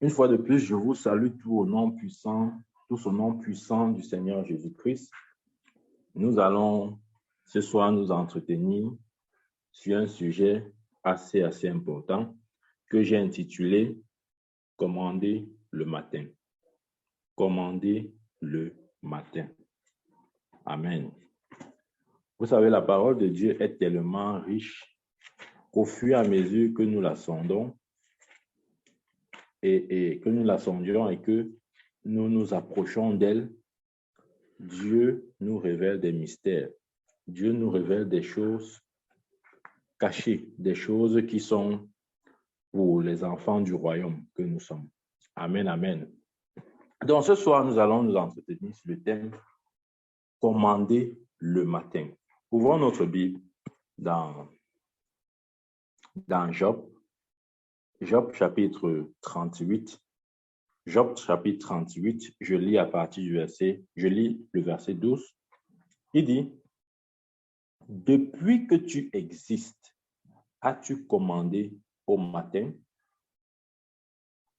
Une fois de plus, je vous salue tout au nom puissant, tous au nom puissant du Seigneur Jésus-Christ. Nous allons ce soir nous entretenir sur un sujet assez important que j'ai intitulé « Commander le matin ». Commander le matin. Amen. Vous savez, la parole de Dieu est tellement riche qu'au fur et à mesure que nous la sondons et que nous la sondions et que nous nous approchons d'elle, Dieu nous révèle des mystères. Dieu nous révèle des choses cachées, des choses qui sont pour les enfants du royaume que nous sommes. Amen, amen. Donc ce soir, nous allons nous entretenir sur le thème « Commander le matin ». Ouvrons notre Bible dans Job. Job chapitre 38. Job chapitre 38, je lis le verset 12. Il dit, « Depuis que tu existes, as-tu commandé au matin?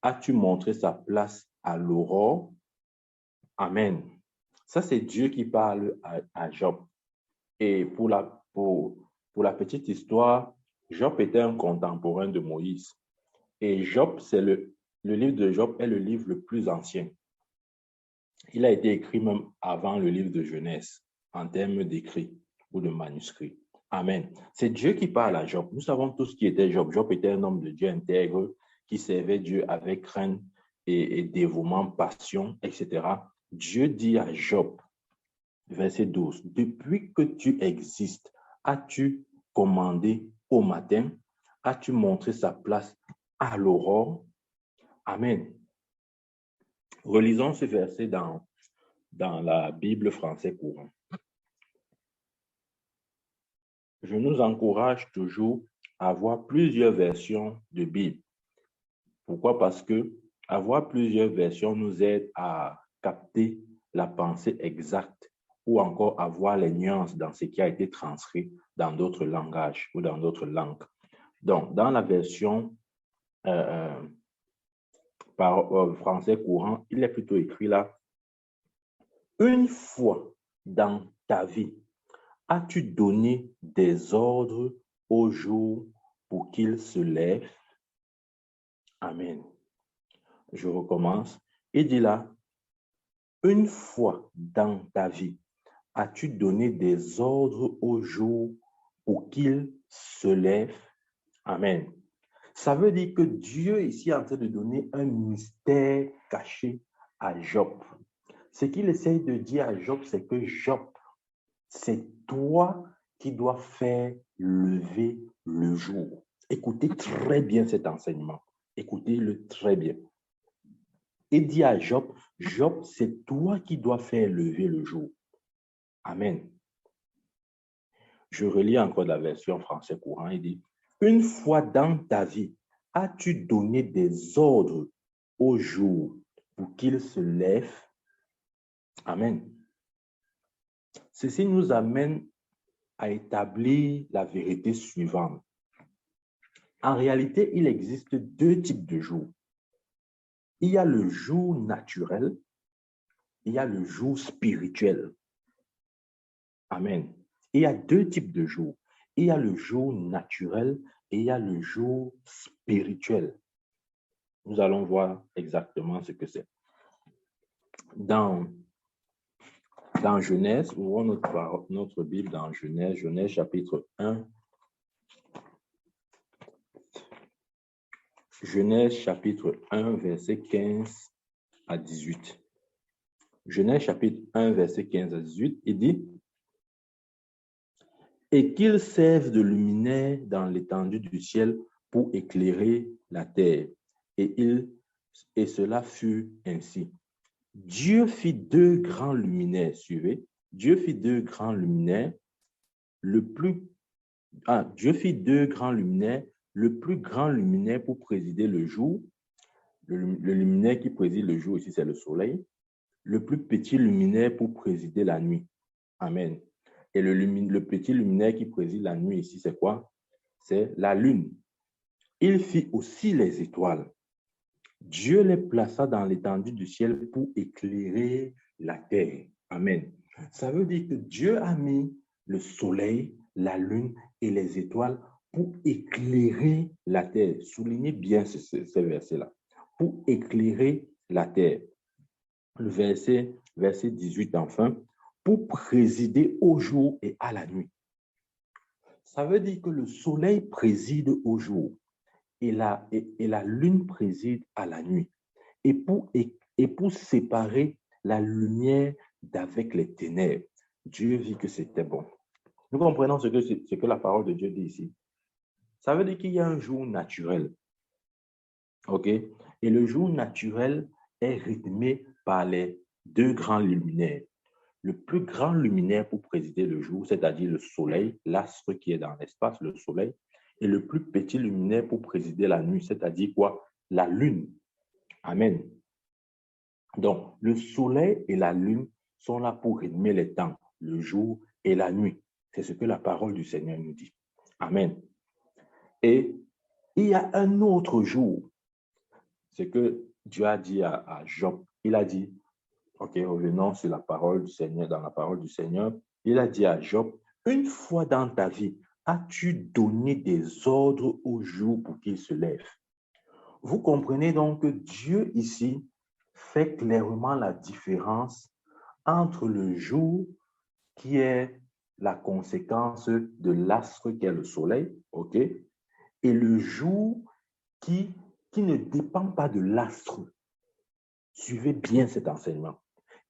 As-tu montré sa place à l'aurore? » Amen. Ça, c'est Dieu qui parle à Job. Et pour la petite histoire, Job était un contemporain de Moïse. Et Job, le livre de Job est le livre le plus ancien. Il a été écrit même avant le livre de Genèse, en termes d'écrit ou de manuscrit. Amen. C'est Dieu qui parle à Job. Nous savons tous qui était Job. Job était un homme de Dieu intègre qui servait Dieu avec crainte et dévouement, passion, etc. Dieu dit à Job, verset 12, « Depuis que tu existes, as-tu commandé au matin? As-tu montré sa place à l'aurore? » Amen. Relisons ce verset dans la Bible français courant. Je nous encourage toujours à avoir plusieurs versions de Bible. Pourquoi? Parce que avoir plusieurs versions nous aide à capter la pensée exacte ou encore avoir les nuances dans ce qui a été transcrit dans d'autres langages ou dans d'autres langues. Donc, dans la version français courant, il est plutôt écrit là, « Une fois dans ta vie, as-tu donné des ordres au jour pour qu'il se lève? » Amen. Je recommence. Il dit là, « Une fois dans ta vie, as-tu donné des ordres au jour pour qu'il se lève? » Amen. Ça veut dire que Dieu ici est en train de donner un mystère caché à Job. Ce qu'il essaye de dire à Job, c'est que Job, c'est toi qui dois faire lever le jour. Écoutez très bien cet enseignement. Écoutez-le très bien. Il dit à Job, Job, c'est toi qui dois faire lever le jour. Amen. Je relis encore la version français courant. Il dit, « Une fois dans ta vie, as-tu donné des ordres au jour pour qu'il se lève? » Amen. Ceci nous amène à établir la vérité suivante. En réalité, il existe deux types de jours. Il y a le jour naturel, il y a le jour spirituel. Amen. Il y a deux types de jours. Il y a le jour naturel et il y a le jour spirituel. Nous allons voir exactement ce que c'est. Dans Genèse, ouvrons notre Bible dans Genèse chapitre 1. Genèse chapitre 1, verset 15 à 18. Genèse chapitre 1, verset 15 à 18, il dit, « Et qu'ils servent de luminaire dans l'étendue du ciel pour éclairer la terre. Et cela fut ainsi. Dieu fit deux grands luminaires, suivez. Dieu fit deux grands luminaires. Dieu fit deux grands luminaires. Le plus grand luminaire pour présider le jour. Le luminaire qui préside le jour ici, c'est le soleil. Le plus petit luminaire pour présider la nuit. Amen. Et le petit luminaire qui préside la nuit ici, c'est quoi? C'est la lune. Il fit aussi les étoiles. Dieu les plaça dans l'étendue du ciel pour éclairer la terre. Amen. Ça veut dire que Dieu a mis le soleil, la lune et les étoiles pour éclairer la terre. Soulignez bien ce verset-là. Pour éclairer la terre. Le verset 18 enfin, pour présider au jour et à la nuit. Ça veut dire que le soleil préside au jour et la lune préside à la nuit. Et pour séparer la lumière d'avec les ténèbres, Dieu vit que c'était bon. Nous comprenons ce que la parole de Dieu dit ici. Ça veut dire qu'il y a un jour naturel. OK? Et le jour naturel est rythmé par les deux grands luminaires. Le plus grand luminaire pour présider le jour, c'est-à-dire le soleil, l'astre qui est dans l'espace, le soleil, et le plus petit luminaire pour présider la nuit, c'est-à-dire quoi? La lune. Amen. Donc, le soleil et la lune sont là pour rythmer les temps, le jour et la nuit. C'est ce que la parole du Seigneur nous dit. Amen. Et il y a un autre jour. C'est que Dieu a dit à Job. Il a dit, ok, revenons sur la parole du Seigneur, dans la parole du Seigneur. Il a dit à Job, une fois dans ta vie, as-tu donné des ordres au jour pour qu'il se lève? Vous comprenez donc que Dieu ici fait clairement la différence entre le jour qui est la conséquence de l'astre qui est le soleil, ok, et le jour qui ne dépend pas de l'astre. Suivez bien cet enseignement.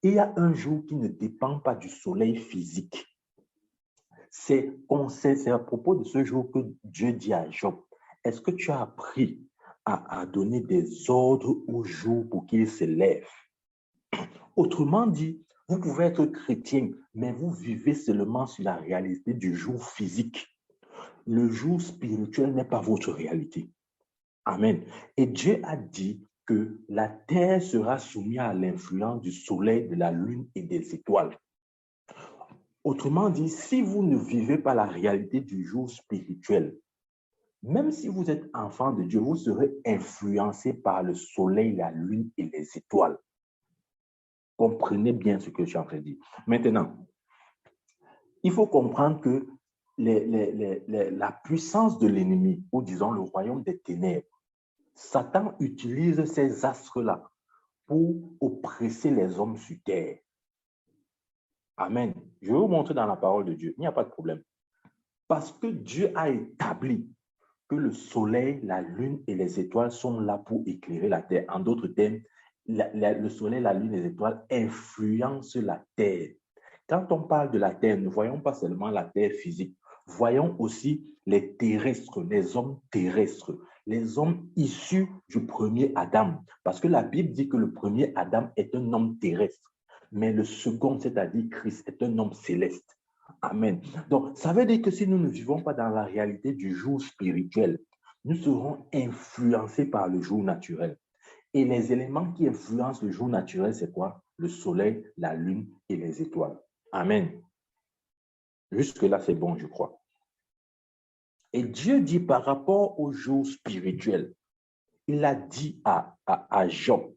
Il y a un jour qui ne dépend pas du soleil physique. C'est à propos de ce jour que Dieu dit à Job, est-ce que tu as appris à donner des ordres au jour pour qu'il se lève? Autrement dit, vous pouvez être chrétien, mais vous vivez seulement sur la réalité du jour physique. Le jour spirituel n'est pas votre réalité. Amen. Et Dieu a dit que la terre sera soumise à l'influence du soleil, de la lune et des étoiles. Autrement dit, si vous ne vivez pas la réalité du jour spirituel, même si vous êtes enfant de Dieu, vous serez influencé par le soleil, la lune et les étoiles. Comprenez bien ce que je suis en train de dire. Maintenant, il faut comprendre que la puissance de l'ennemi, ou disons le royaume des ténèbres, Satan utilise ces astres-là pour oppresser les hommes sur terre. Amen. Je vais vous montrer dans la parole de Dieu. Il n'y a pas de problème. Parce que Dieu a établi que le soleil, la lune et les étoiles sont là pour éclairer la terre. En d'autres termes, le soleil, la lune et les étoiles influencent la terre. Quand on parle de la terre, ne voyons pas seulement la terre physique. Voyons aussi les terrestres, les hommes terrestres, les hommes issus du premier Adam. Parce que la Bible dit que le premier Adam est un homme terrestre, mais le second, c'est-à-dire Christ, est un homme céleste. Amen. Donc, ça veut dire que si nous ne vivons pas dans la réalité du jour spirituel, nous serons influencés par le jour naturel. Et les éléments qui influencent le jour naturel, c'est quoi? Le soleil, la lune et les étoiles. Amen. Jusque-là, c'est bon, je crois. Et Dieu dit par rapport au jour spirituel, il a dit à Job,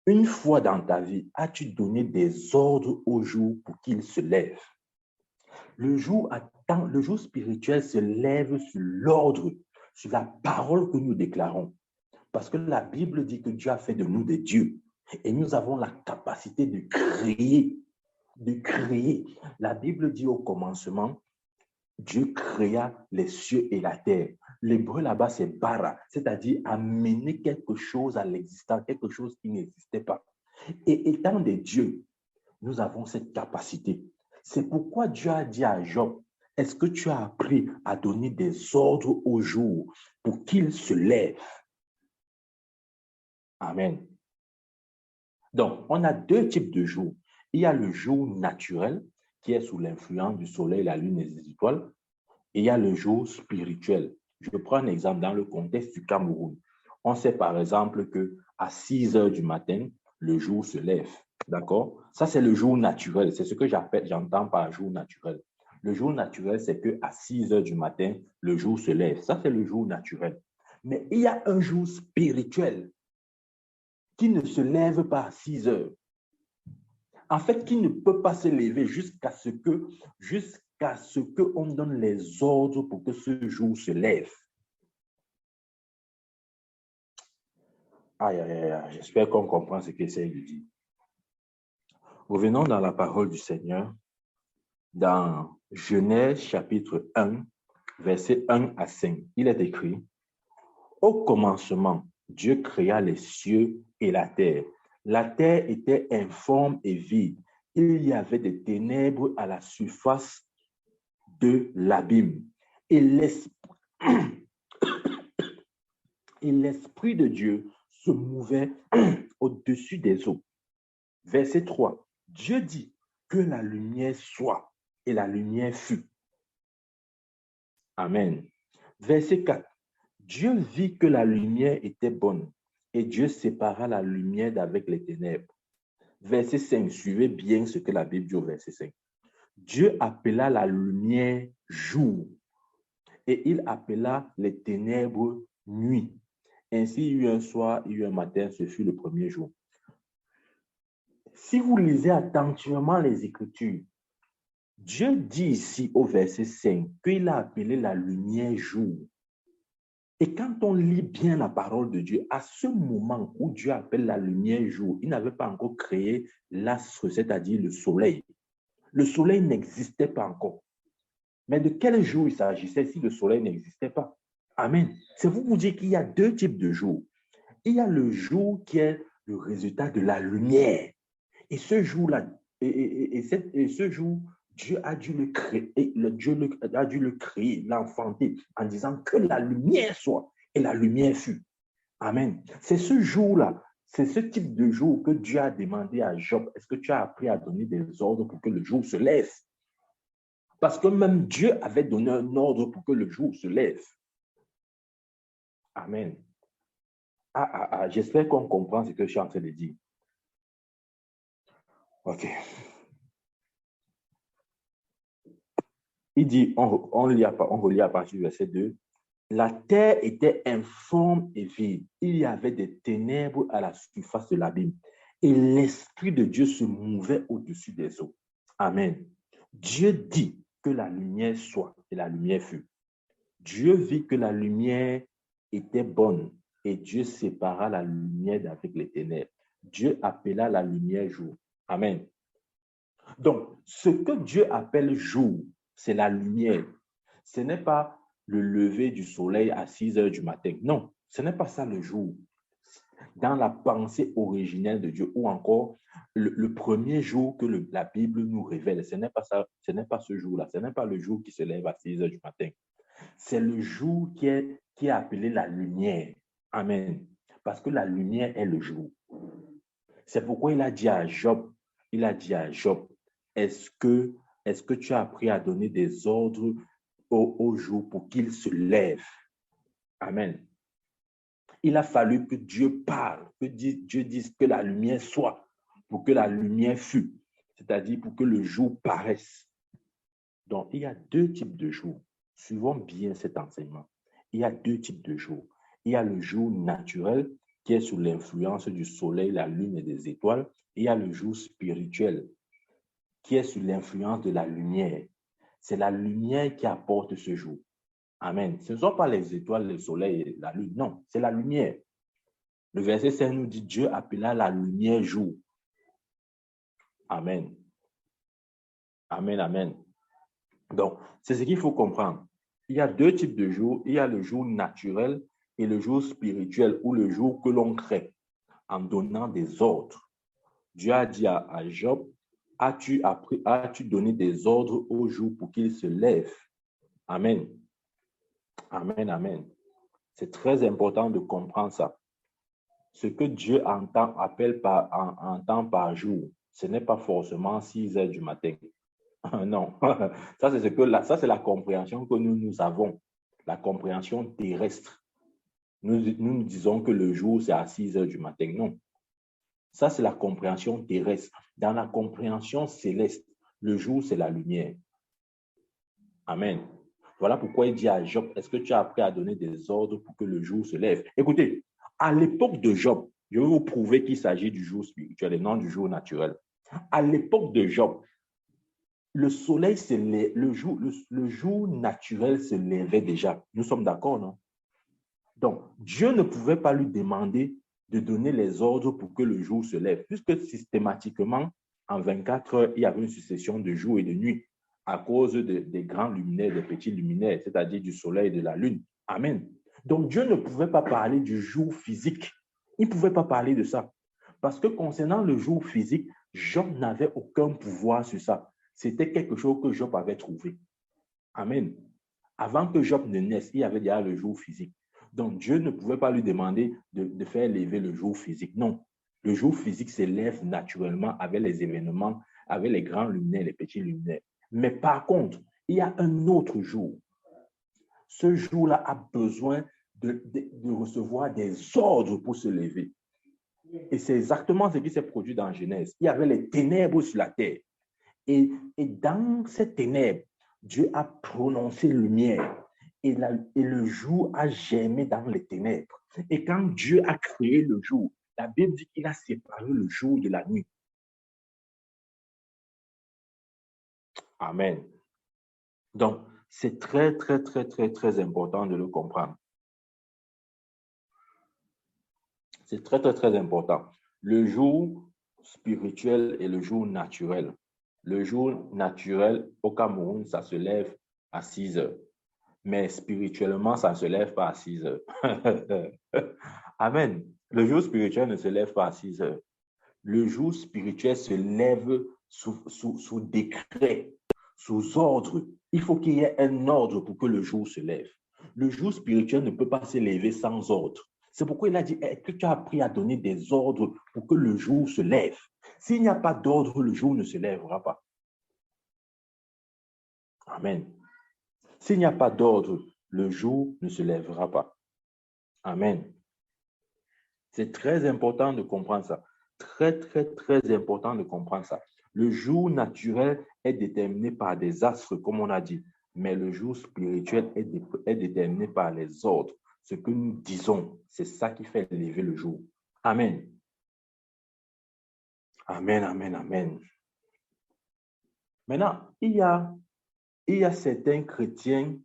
une fois dans ta vie, as-tu donné des ordres au jour pour qu'il se lève? Le jour spirituel se lève sur l'ordre, sur la parole que nous déclarons. Parce que la Bible dit que Dieu a fait de nous des dieux. Et nous avons la capacité de créer. De créer. La Bible dit au commencement, Dieu créa les cieux et la terre. L'hébreu là-bas, c'est bara, c'est-à-dire amener quelque chose à l'existence, quelque chose qui n'existait pas. Et étant des dieux, nous avons cette capacité. C'est pourquoi Dieu a dit à Job, est-ce que tu as appris à donner des ordres au jour pour qu'il se lève? Amen. Donc, on a deux types de jours. Il y a le jour naturel, qui est sous l'influence du soleil, la lune et des étoiles. Et il y a le jour spirituel. Je prends un exemple dans le contexte du Cameroun. On sait par exemple qu'à 6 heures du matin, le jour se lève. D'accord? Ça, c'est le jour naturel. C'est ce que j'entends par jour naturel. Le jour naturel, c'est qu'à 6 heures du matin, le jour se lève. Ça, c'est le jour naturel. Mais il y a un jour spirituel. qui ne se lève pas à 6 heures. En fait, qui ne peut pas se lever jusqu'à ce qu'on donne les ordres pour que ce jour se lève. Aïe, aïe, aïe, j'espère qu'on comprend ce que c'est de dire. Revenons dans la parole du Seigneur, dans Genèse chapitre 1, versets 1 à 5. Il est écrit, « Au commencement, Dieu créa les cieux et la terre. La terre était informe et vide. Il y avait des ténèbres à la surface de l'abîme. Et l'Esprit de Dieu se mouvait au-dessus des eaux. » Verset 3. Dieu dit que la lumière soit, et la lumière fut. Amen. Verset 4. Dieu vit que la lumière était bonne, et Dieu sépara la lumière d'avec les ténèbres. Verset 5. Suivez bien ce que la Bible dit au verset 5. Dieu appela la lumière jour, et il appela les ténèbres nuit. Ainsi, il y eut un soir, il y eut un matin, ce fut le premier jour. Si vous lisez attentivement les Écritures, Dieu dit ici au verset 5 qu'il a appelé la lumière jour. Et quand on lit bien la parole de Dieu, à ce moment où Dieu appelle la lumière jour, il n'avait pas encore créé l'astre, c'est-à-dire le soleil. Le soleil n'existait pas encore. Mais de quel jour il s'agissait si le soleil n'existait pas? Amen. C'est vous dire qu'il y a deux types de jours. Il y a le jour qui est le résultat de la lumière. Et ce jour-là, ce jour, Dieu a dû le créer, a dû le créer, l'enfanter, en disant que la lumière soit, et la lumière fut. Amen. C'est ce jour-là, c'est ce type de jour que Dieu a demandé à Job. Est-ce que tu as appris à donner des ordres pour que le jour se lève? Parce que même Dieu avait donné un ordre pour que le jour se lève. Amen. J'espère qu'on comprend ce que je suis en train de dire. OK. Il dit, on relit à partir du verset 2, « La terre était informe et vide. Il y avait des ténèbres à la surface de l'abîme. Et l'Esprit de Dieu se mouvait au-dessus des eaux. » Amen. Dieu dit que la lumière soit, et la lumière fut. Dieu vit que la lumière était bonne, et Dieu sépara la lumière d'avec les ténèbres. Dieu appela la lumière jour. Amen. Donc, ce que Dieu appelle jour, c'est la lumière. Ce n'est pas le lever du soleil à 6 heures du matin. Non, ce n'est pas ça le jour. Dans la pensée originelle de Dieu, ou encore le premier jour que la Bible nous révèle, ce n'est pas ça, ce n'est pas ce jour-là, ce n'est pas le jour qui se lève à 6 heures du matin. C'est le jour qui est appelé la lumière. Amen. Parce que la lumière est le jour. C'est pourquoi il a dit à Job, est-ce que tu as appris à donner des ordres au jour pour qu'il se lève? Amen. Il a fallu que Dieu parle, que Dieu dise que la lumière soit, pour que la lumière fût, c'est-à-dire pour que le jour paraisse. Donc, il y a deux types de jours. Suivons bien cet enseignement. Il y a deux types de jours. Il y a le jour naturel qui est sous l'influence du soleil, la lune et des étoiles. Il y a le jour spirituel qui est sous l'influence de la lumière. C'est la lumière qui apporte ce jour. Amen. Ce ne sont pas les étoiles, le soleil et la lune. Non, c'est la lumière. Le verset 5 nous dit, Dieu appela la lumière jour. Amen. Amen, amen. Donc, c'est ce qu'il faut comprendre. Il y a deux types de jours. Il y a le jour naturel et le jour spirituel, ou le jour que l'on crée en donnant des ordres. Dieu a dit à Job, as-tu donné des ordres au jour pour qu'il se lève? Amen. Amen, amen. C'est très important de comprendre ça. Ce que Dieu entend par jour, ce n'est pas forcément 6 heures du matin. Non, ça c'est la compréhension que nous avons, la compréhension terrestre. Nous disons que le jour c'est à 6 heures du matin. Non, ça c'est la compréhension terrestre. Dans la compréhension céleste, le jour c'est la lumière. Amen. Voilà pourquoi il dit à Job, est-ce que tu as appris à donner des ordres pour que le jour se lève? Écoutez, à l'époque de Job, Je vais vous prouver qu'il s'agit du jour spirituel et non du jour naturel. À l'époque de Job, le soleil, le jour naturel se levait déjà. Nous sommes d'accord, non? Donc, Dieu ne pouvait pas lui demander de donner les ordres pour que le jour se lève, puisque systématiquement, en 24 heures, il y avait une succession de jours et de nuits à cause des grands luminaires, des petits luminaires, c'est-à-dire du soleil et de la lune. Amen. Donc, Dieu ne pouvait pas parler du jour physique. Il ne pouvait pas parler de ça. Parce que concernant le jour physique, Job n'avait aucun pouvoir sur ça. C'était quelque chose que Job avait trouvé. Amen. Avant que Job ne naisse, il y avait déjà le jour physique. Donc, Dieu ne pouvait pas lui demander de faire lever le jour physique. Non. Le jour physique s'élève naturellement avec les événements, avec les grands luminaires, les petits luminaires. Mais par contre, il y a un autre jour. Ce jour-là a besoin de recevoir des ordres pour se lever. Et c'est exactement ce qui s'est produit dans Genèse. Il y avait les ténèbres sur la terre. Et dans ces ténèbres, Dieu a prononcé lumière. Et le jour a germé dans les ténèbres. Et quand Dieu a créé le jour, la Bible dit qu'il a séparé le jour de la nuit. Amen. Donc, c'est très, très, très, très, très important de le comprendre. C'est très, très, très important. Le jour spirituel et le jour naturel. Le jour naturel au Cameroun, ça se lève à 6 heures. Mais spirituellement, ça ne se lève pas à 6 heures. Amen. Le jour spirituel ne se lève pas à 6 heures. Le jour spirituel se lève sous décret, sous ordre. Il faut qu'il y ait un ordre pour que le jour se lève. Le jour spirituel ne peut pas se lever sans ordre. C'est pourquoi il a dit, est-ce que tu as appris à donner des ordres pour que le jour se lève? S'il n'y a pas d'ordre, le jour ne se lèvera pas. Amen. S'il n'y a pas d'ordre, le jour ne se lèvera pas. Amen. C'est très important de comprendre ça. Très, très, très important de comprendre ça. Le jour naturel est déterminé par des astres, comme on a dit, mais le jour spirituel est déterminé par les ordres. Ce que nous disons, c'est ça qui fait lever le jour. Amen. Amen, amen, amen. Maintenant, il y a certains chrétiens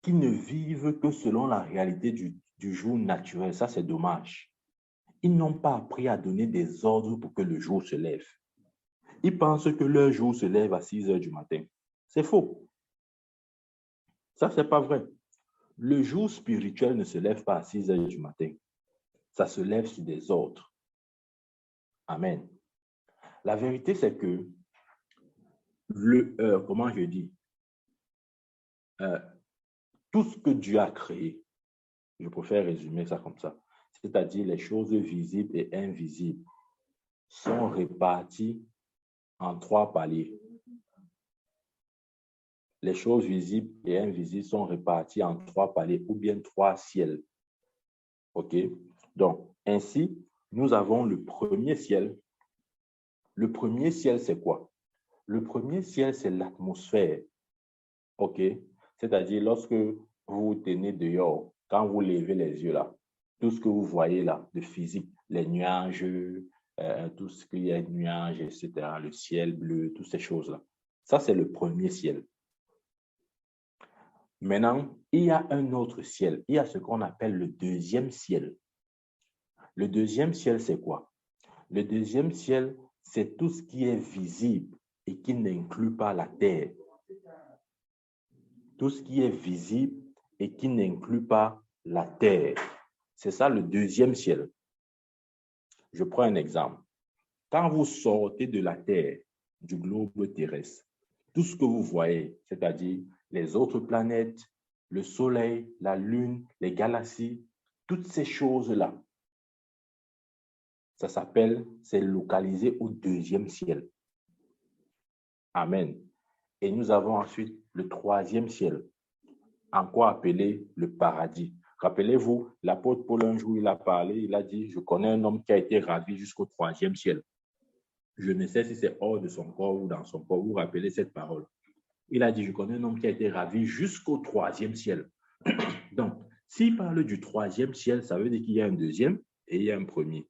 qui ne vivent que selon la réalité du jour naturel. Ça, c'est dommage. Ils n'ont pas appris à donner des ordres pour que le jour se lève. Ils pensent que leur jour se lève à 6 heures du matin. C'est faux. Ça, c'est pas vrai. Le jour spirituel ne se lève pas à 6 heures du matin. Ça se lève sur des ordres. Amen. La vérité, c'est que comment je dis, tout ce que Dieu a créé, je préfère résumer ça comme ça, c'est-à-dire les choses visibles et invisibles, sont réparties en 3 paliers. Les choses visibles et invisibles sont réparties en 3 paliers ou bien 3 ciels. OK? Donc, ainsi, nous avons le premier ciel. Le premier ciel, c'est quoi? Le premier ciel, c'est l'atmosphère. OK? C'est-à-dire, lorsque vous vous tenez dehors, quand vous levez les yeux là, tout ce que vous voyez là, de physique, les nuages, tout ce qu'il y a de nuages, etc., le ciel bleu, toutes ces choses-là. Ça, c'est le premier ciel. Maintenant, il y a un autre ciel. Il y a ce qu'on appelle le deuxième ciel. Le deuxième ciel, c'est quoi? Le deuxième ciel, c'est tout ce qui est visible et qui n'inclut pas la terre. Tout ce qui est visible et qui n'inclut pas la terre. C'est ça le deuxième ciel. Je prends un exemple. Quand vous sortez de la terre, du globe terrestre, tout ce que vous voyez, c'est-à-dire les autres planètes, le soleil, la lune, les galaxies, toutes ces choses-là, ça s'appelle, c'est localisé au deuxième ciel. Amen. Et nous avons ensuite le troisième ciel, encore appelé le paradis. Rappelez-vous, l'apôtre Paul, un jour, il a parlé, il a dit, je connais un homme qui a été ravi jusqu'au troisième ciel. Je ne sais si c'est hors de son corps ou dans son corps. Vous rappelez cette parole. Il a dit, je connais un homme qui a été ravi jusqu'au troisième ciel. Donc, s'il parle du troisième ciel, ça veut dire qu'il y a un deuxième et il y a un premier.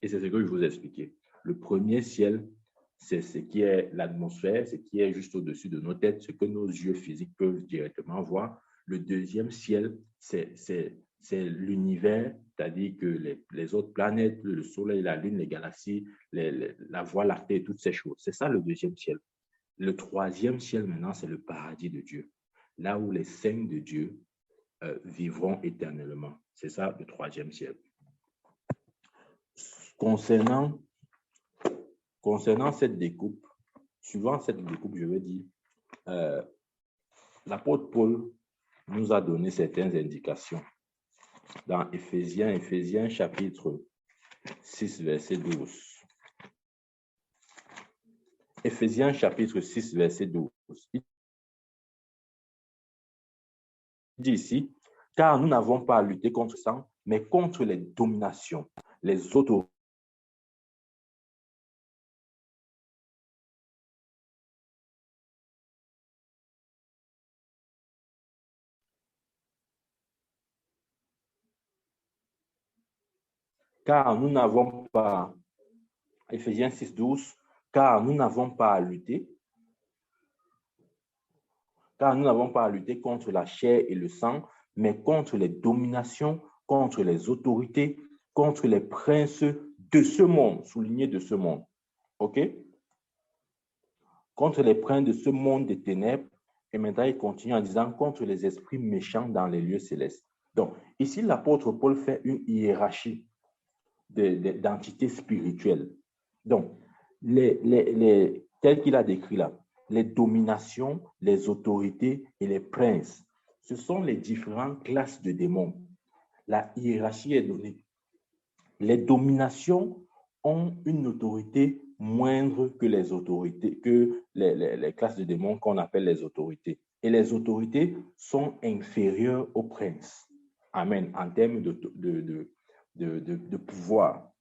Et c'est ce que je vous ai expliqué. Le premier ciel, c'est ce qui est l'atmosphère, ce qui est juste au-dessus de nos têtes, ce que nos yeux physiques peuvent directement voir. Le deuxième ciel, c'est l'univers, c'est-à-dire que les autres planètes, le Soleil, la Lune, les galaxies, la Voie lactée, toutes ces choses. C'est ça le deuxième ciel. Le troisième ciel, maintenant, c'est le paradis de Dieu, là où les saints de Dieu vivront éternellement. C'est ça le troisième ciel. Concernant cette découpe, suivant cette découpe, je veux dire, l'apôtre Paul nous a donné certaines indications dans Éphésiens chapitre 6, verset 12. Éphésiens chapitre 6, verset 12. Il dit ici, car nous n'avons pas à lutter contre le sang, mais contre les dominations, les autorités. Car nous n'avons pas, Éphésiens 6, 12, car nous n'avons pas à lutter, contre la chair et le sang, mais contre les dominations, contre les autorités, contre les princes de ce monde, souligné de ce monde. OK? Contre les princes de ce monde des ténèbres. Et maintenant, il continue en disant contre les esprits méchants dans les lieux célestes. Donc, ici, l'apôtre Paul fait une hiérarchie d'entités spirituelles. Donc, tel qu'il a décrit là, les dominations, les autorités et les princes, ce sont les différentes classes de démons. La hiérarchie est donnée. Les dominations ont une autorité moindre que les autorités, que les classes de démons qu'on appelle les autorités. Et les autorités sont inférieures aux princes. Amen. En termes de pouvoir.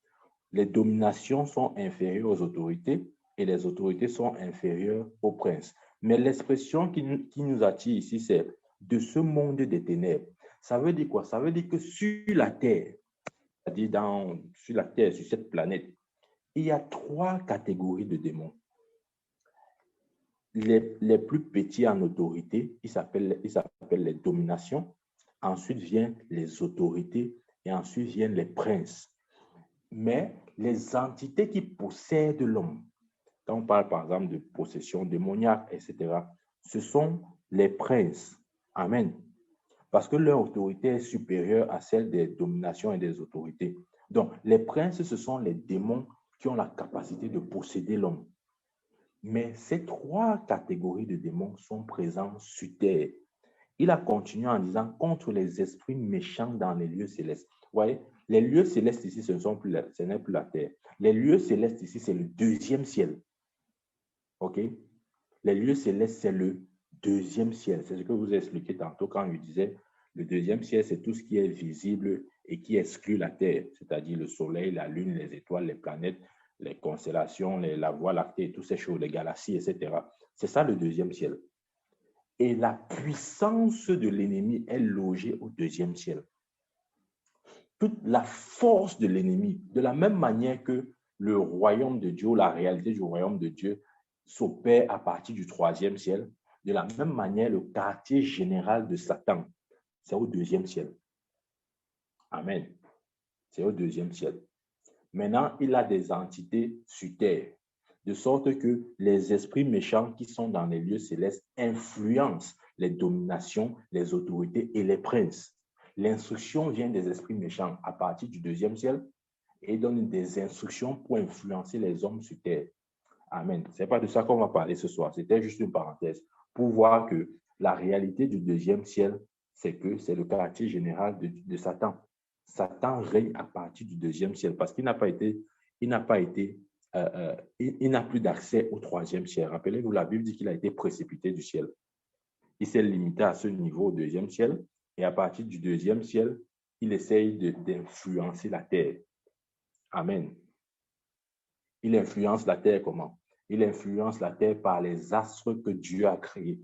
Les dominations sont inférieures aux autorités et les autorités sont inférieures aux princes. Mais l'expression qui nous attire ici, c'est de ce monde des ténèbres. Ça veut dire quoi? Ça veut dire que sur la terre, c'est-à-dire sur la terre, sur cette planète, il y a 3 catégories de démons. Les plus petits en autorité, ils s'appellent les dominations. Ensuite viennent les autorités et ensuite viennent les princes. Mais les entités qui possèdent l'homme, quand on parle par exemple de possession démoniaque, etc., ce sont les princes. Amen. Parce que leur autorité est supérieure à celle des dominations et des autorités. Donc, les princes, ce sont les démons qui ont la capacité de posséder l'homme. Mais ces 3 catégories de démons sont présents sur terre. Il a continué en disant contre les esprits méchants dans les lieux célestes. Vous voyez, les lieux célestes ici, ce n'est plus la terre. Les lieux célestes ici, c'est le deuxième ciel. OK? Les lieux célestes, c'est le deuxième ciel. C'est ce que je vous ai expliqué tantôt quand je disais le deuxième ciel, c'est tout ce qui est visible et qui exclut la terre, c'est-à-dire le soleil, la lune, les étoiles, les planètes, les constellations, la Voie lactée, toutes ces choses, les galaxies, etc. C'est ça le deuxième ciel. Et la puissance de l'ennemi est logée au deuxième ciel. Toute la force de l'ennemi, de la même manière que le royaume de Dieu, la réalité du royaume de Dieu s'opère à partir du troisième ciel, de la même manière, le quartier général de Satan, c'est au deuxième ciel. Amen. C'est au deuxième ciel. Maintenant, il a des entités sur terre, de sorte que les esprits méchants qui sont dans les lieux célestes influencent les dominations, les autorités et les princes. L'instruction vient des esprits méchants à partir du deuxième ciel et donne des instructions pour influencer les hommes sur terre. Amen. Ce n'est pas de ça qu'on va parler ce soir. C'était juste une parenthèse pour voir que la réalité du deuxième ciel, c'est que c'est le quartier général de Satan. Satan règne à partir du deuxième ciel parce qu'il n'a plus d'accès au troisième ciel. Rappelez-vous, la Bible dit qu'il a été précipité du ciel. Il s'est limité à ce niveau au deuxième ciel et à partir du deuxième ciel, il essaye d'influencer la terre. Amen. Il influence la terre comment? Il influence la terre par les astres que Dieu a créés.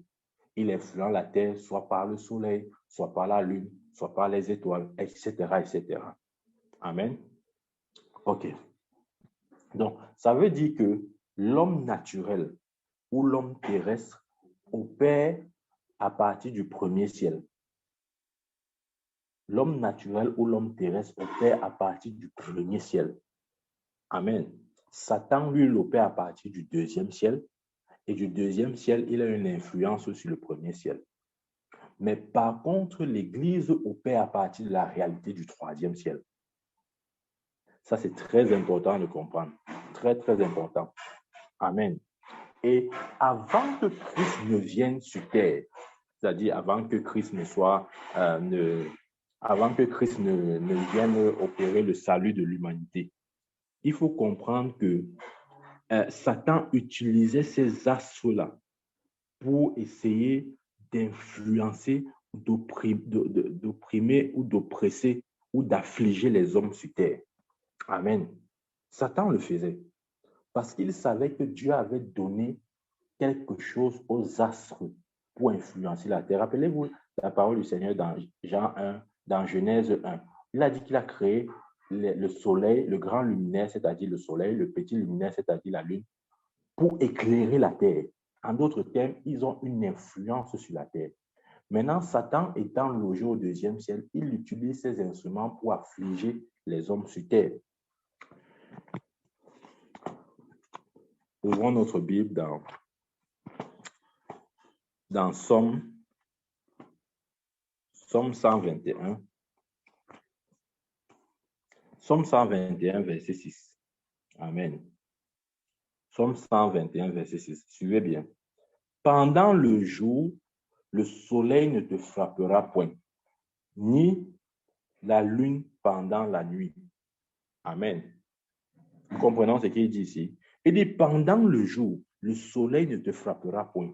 Il influence la terre soit par le soleil, soit par la lune, soit par les étoiles, etc., etc. Amen. OK. Donc, ça veut dire que l'homme naturel ou l'homme terrestre opère à partir du premier ciel. L'homme naturel ou l'homme terrestre opère à partir du premier ciel. Amen. Satan, lui, l'opère à partir du deuxième ciel. Et du deuxième ciel, il a une influence sur le premier ciel. Mais par contre, l'Église opère à partir de la réalité du troisième ciel. Ça, c'est très important de comprendre. Très, très important. Amen. Et avant que Christ ne vienne sur terre, c'est-à-dire avant que Christ avant que Christ ne vienne opérer le salut de l'humanité, il faut comprendre que Satan utilisait ces astres-là pour essayer d'influencer, d'opprimer ou d'oppresser ou d'affliger les hommes sur terre. Amen. Satan le faisait parce qu'il savait que Dieu avait donné quelque chose aux astres pour influencer la terre. Rappelez-vous la parole du Seigneur dans Jean 1, dans Genèse 1. Il a dit qu'il a créé le soleil, le grand luminaire, c'est-à-dire le soleil, le petit luminaire, c'est-à-dire la lune, pour éclairer la terre. En d'autres termes, ils ont une influence sur la terre. Maintenant, Satan étant logé au deuxième ciel, il utilise ces instruments pour affliger les hommes sur terre. Ouvrons notre Bible dans Somme 121. Somme 121, verset 6. Amen. Somme 121, verset 6. Suivez bien. Pendant le jour, le soleil ne te frappera point, ni la lune pendant la nuit. Amen. Nous comprenons ce qu'il dit ici. Il dit, pendant le jour, le soleil ne te frappera point.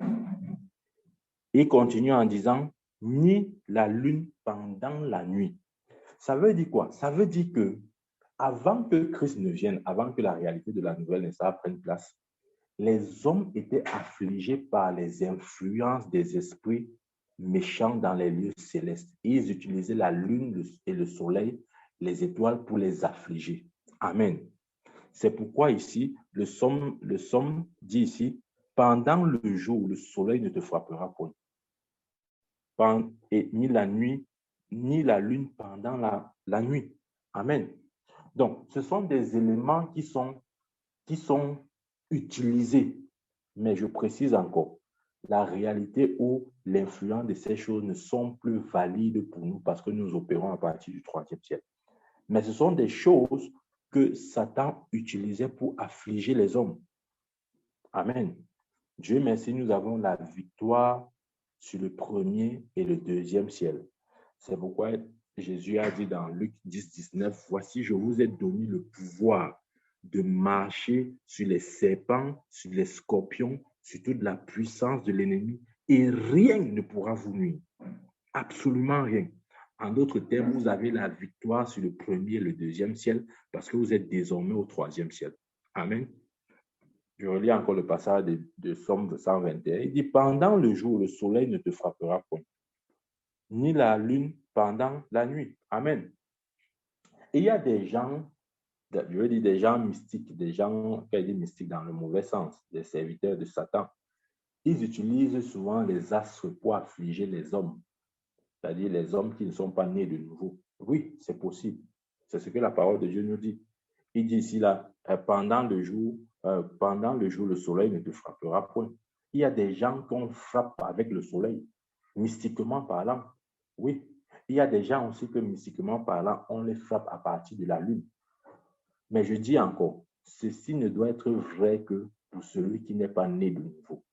Il continue en disant, ni la lune pendant la nuit. Ça veut dire quoi? Ça veut dire que avant que Christ ne vienne, avant que la réalité de la nouvelle naissance prenne place, les hommes étaient affligés par les influences des esprits méchants dans les lieux célestes. Ils utilisaient la lune et le soleil, les étoiles pour les affliger. Amen. C'est pourquoi ici, le psaume dit ici, pendant le jour, le soleil ne te frappera point. Et ni la nuit, ni la lune pendant la nuit. Amen. Donc, ce sont des éléments qui sont utilisés. Mais je précise encore, la réalité ou l'influence de ces choses ne sont plus valides pour nous parce que nous opérons à partir du troisième siècle. Mais ce sont des choses que Satan utilisait pour affliger les hommes. Amen. Dieu merci, nous avons la victoire sur le premier et le deuxième ciel. C'est pourquoi Jésus a dit dans Luc 10, 19, « Voici, je vous ai donné le pouvoir de marcher sur les serpents, sur les scorpions, sur toute la puissance de l'ennemi, et rien ne pourra vous nuire. » Absolument rien. En d'autres termes, vous avez la victoire sur le premier et le deuxième ciel parce que vous êtes désormais au troisième ciel. Amen. Je relis encore le passage de Somme 121. Il dit, pendant le jour, le soleil ne te frappera point, ni la lune pendant la nuit. Amen. Et il y a des gens, je veux dire des gens mystiques, des gens qui disent mystiques dans le mauvais sens, des serviteurs de Satan. Ils utilisent souvent les astres pour affliger les hommes, c'est-à-dire les hommes qui ne sont pas nés de nouveau. Oui, c'est possible. C'est ce que la parole de Dieu nous dit. Il dit ici, là, pendant le jour, le soleil ne te frappera point. Il y a des gens qu'on frappe avec le soleil, mystiquement parlant. Oui. Il y a des gens aussi que mystiquement parlant, on les frappe à partir de la lune. Mais je dis encore, ceci ne doit être vrai que pour celui qui n'est pas né de nouveau.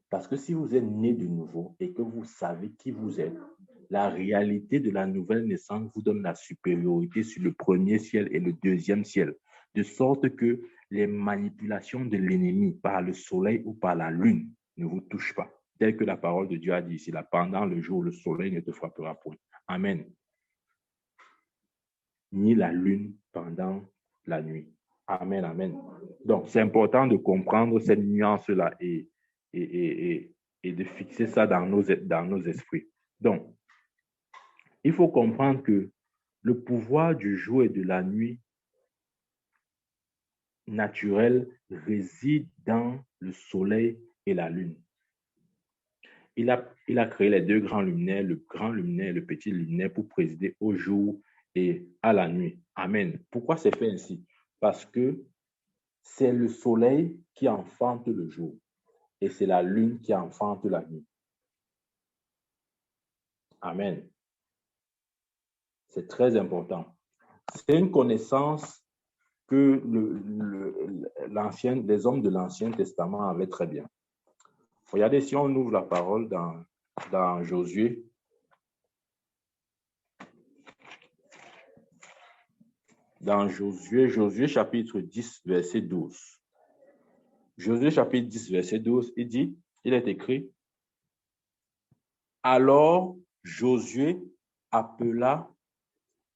Parce que si vous êtes né de nouveau et que vous savez qui vous êtes, la réalité de la nouvelle naissance vous donne la supériorité sur le premier ciel et le deuxième ciel, de sorte que les manipulations de l'ennemi par le soleil ou par la lune ne vous touchent pas. Tel que la parole de Dieu a dit ici, là, pendant le jour, le soleil ne te frappera point. Amen. Ni la lune pendant la nuit. Amen, amen. Donc, c'est important de comprendre cette nuance-là et de fixer ça dans nos esprits. Donc, il faut comprendre que le pouvoir du jour et de la nuit naturel réside dans le soleil et la lune. Il a créé les deux grands luminaires, le grand luminaire et le petit luminaire, pour présider au jour et à la nuit. Amen. Pourquoi c'est fait ainsi? Parce que c'est le soleil qui enfante le jour et c'est la lune qui enfante la nuit. Amen. C'est très important. C'est une connaissance que les hommes de l'Ancien Testament avaient très bien. Regardez, si on ouvre la parole dans Josué, Josué chapitre 10, verset 12. Josué chapitre 10, verset 12, il est écrit, alors Josué appela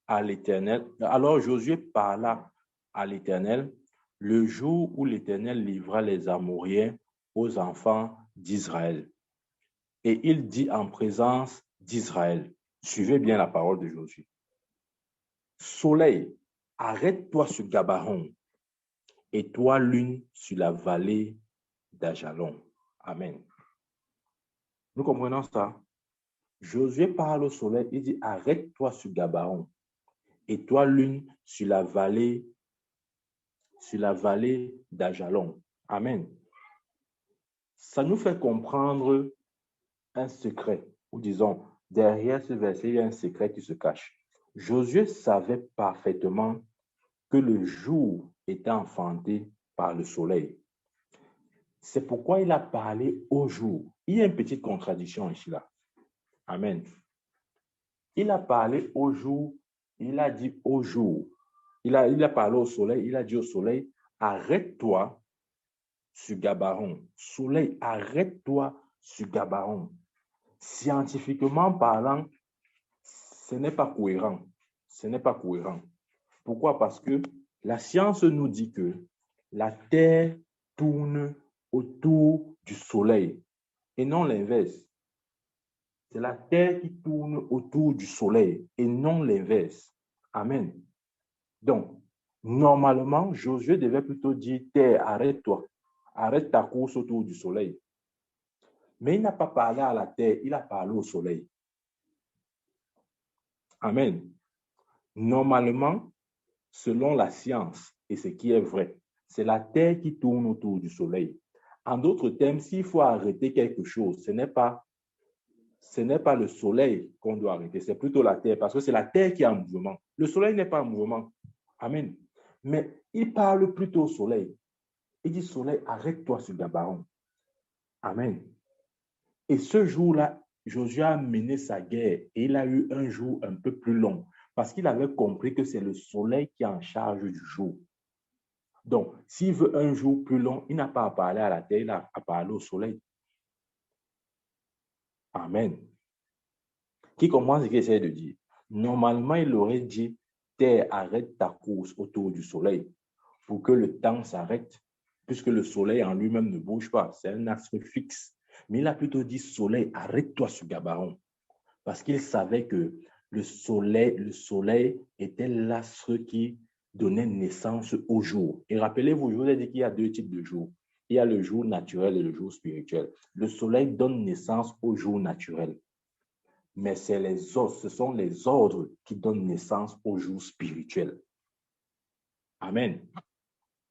à l'Éternel, alors Josué parla à l'Éternel le jour où l'Éternel livra les Amoréens aux enfants d'Israël. Et il dit en présence d'Israël, suivez bien la parole de Josué, soleil, arrête-toi sur Gabaron, et toi lune sur la vallée d'Ajalon. Amen. Nous comprenons ça. Josué parle au soleil, il dit, arrête-toi sur Gabaron, et toi lune sur la vallée d'Ajalon. Amen. Ça nous fait comprendre un secret, ou disons, derrière ce verset, il y a un secret qui se cache. Josué savait parfaitement que le jour était enfanté par le soleil. C'est pourquoi il a parlé au jour. Il y a une petite contradiction ici là. Amen. Il a parlé au jour, il a dit au jour. Il a parlé au soleil, il a dit au soleil, arrête-toi sur Gabaron. Soleil, arrête-toi sur Gabaron. Scientifiquement parlant, ce n'est pas cohérent. Ce n'est pas cohérent. Pourquoi? Parce que la science nous dit que la Terre tourne autour du Soleil et non l'inverse. C'est la Terre qui tourne autour du Soleil et non l'inverse. Amen. Donc, normalement, Josué devait plutôt dire, Terre, arrête-toi. Arrête ta course autour du Soleil. Mais il n'a pas parlé à la Terre, il a parlé au Soleil. Amen. Normalement, selon la science et ce qui est vrai, c'est la Terre qui tourne autour du Soleil. En d'autres termes, s'il faut arrêter quelque chose, ce n'est pas le Soleil qu'on doit arrêter, c'est plutôt la Terre, parce que c'est la Terre qui est en mouvement. Le Soleil n'est pas en mouvement. Amen. Mais il parle plutôt au Soleil. Il dit, Soleil, arrête-toi sur Gabaron. Amen. Et ce jour-là, Josué a mené sa guerre et il a eu un jour un peu plus long parce qu'il avait compris que c'est le soleil qui est en charge du jour. Donc, s'il veut un jour plus long, il n'a pas à parler à la terre, il a à parler au soleil. Amen. Qui comprend ce qu'il essaie de dire? Normalement, il aurait dit, terre, arrête ta course autour du soleil pour que le temps s'arrête, puisque le soleil en lui-même ne bouge pas, c'est un astre fixe. Mais il a plutôt dit, soleil, arrête-toi sur Gabaron. Parce qu'il savait que le soleil était l'astre qui donnait naissance au jour. Et rappelez-vous, je vous ai dit qu'il y a deux types de jours. Il y a le jour naturel et le jour spirituel. Le soleil donne naissance au jour naturel. Mais ce sont les ordres qui donnent naissance au jour spirituel. Amen.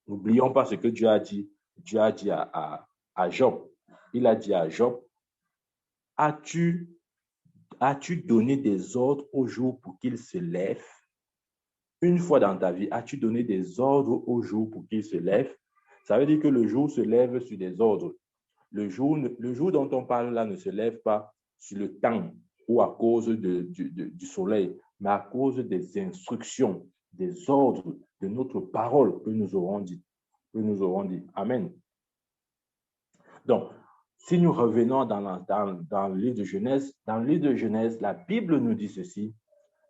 N'oublions pas ce que Dieu a dit. Dieu a dit à Job. Il a dit à Job, as-tu donné des ordres au jour pour qu'il se lève? Une fois dans ta vie, as-tu donné des ordres au jour pour qu'il se lève? Ça veut dire que le jour se lève sur des ordres. Le jour dont on parle là ne se lève pas sur le temps ou à cause du soleil, mais à cause des instructions, des ordres de notre parole que nous aurons dit. Amen. Donc, si nous revenons dans le livre de Genèse, la Bible nous dit ceci.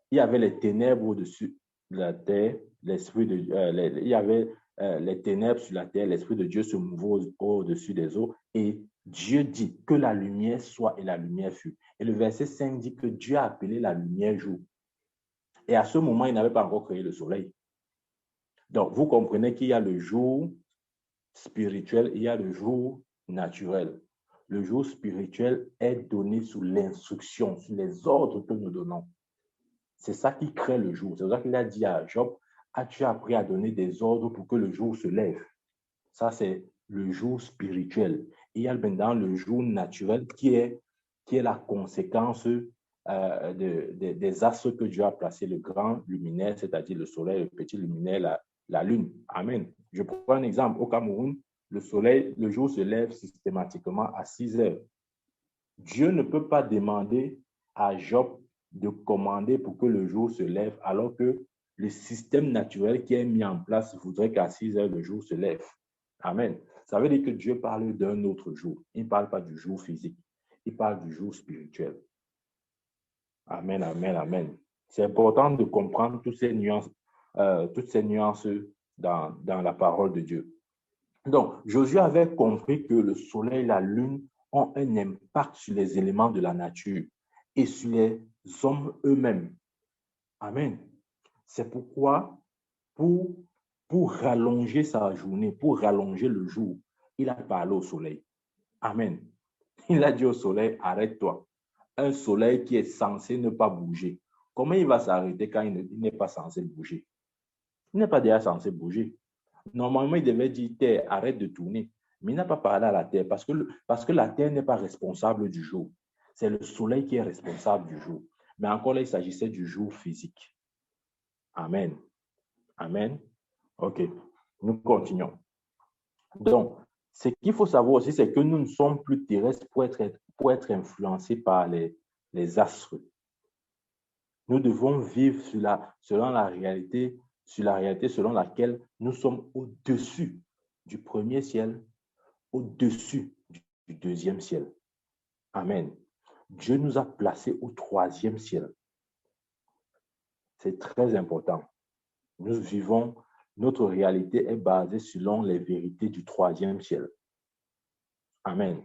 Il y avait les ténèbres au-dessus de la terre, il y avait les ténèbres sur la terre, l'Esprit de Dieu se mouvait au-dessus des eaux, et Dieu dit que la lumière soit, et la lumière fut. Et le verset 5 dit que Dieu a appelé la lumière jour. Et à ce moment, il n'avait pas encore créé le soleil. Donc, vous comprenez qu'il y a le jour spirituel, il y a le jour naturel. Le jour spirituel est donné sous l'instruction, sous les ordres que nous donnons. C'est ça qui crée le jour. C'est pour ça qu'il a dit à Job, as-tu appris à donner des ordres pour que le jour se lève? Ça, c'est le jour spirituel. Il y a maintenant le jour naturel qui est la conséquence des astres que Dieu a placés, le grand luminaire, c'est-à-dire le soleil, le petit luminaire, la lune. Amen. Je prends un exemple. Au Cameroun, le jour se lève systématiquement à 6 heures. Dieu ne peut pas demander à Job de commander pour que le jour se lève, alors que le système naturel qui est mis en place voudrait qu'à 6 heures, le jour se lève. Amen. Ça veut dire que Dieu parle d'un autre jour. Il ne parle pas du jour physique. Il parle du jour spirituel. Amen, amen, amen. C'est important de comprendre toutes ces nuances dans la parole de Dieu. Donc, Josué avait compris que le soleil et la lune ont un impact sur les éléments de la nature et sur les hommes eux-mêmes. Amen. C'est pourquoi, pour rallonger sa journée, pour rallonger le jour, il a parlé au soleil. Amen. Il a dit au soleil, arrête-toi. Un soleil qui est censé ne pas bouger. Comment il va s'arrêter quand il n'est pas censé bouger? Il n'est pas déjà censé bouger. Normalement, il devait dire, Terre, arrête de tourner. Mais il n'a pas parlé à la Terre parce que la Terre n'est pas responsable du jour. C'est le soleil qui est responsable du jour. Mais encore là, il s'agissait du jour physique. Amen. Amen. OK. Nous continuons. Donc, ce qu'il faut savoir aussi, c'est que nous ne sommes plus terrestres pour être influencés par les astres. Nous devons vivre selon la réalité selon laquelle nous sommes au-dessus du premier ciel, au-dessus du deuxième ciel. Amen. Dieu nous a placés au troisième ciel. C'est très important. Nous vivons, notre réalité est basée selon les vérités du troisième ciel. Amen.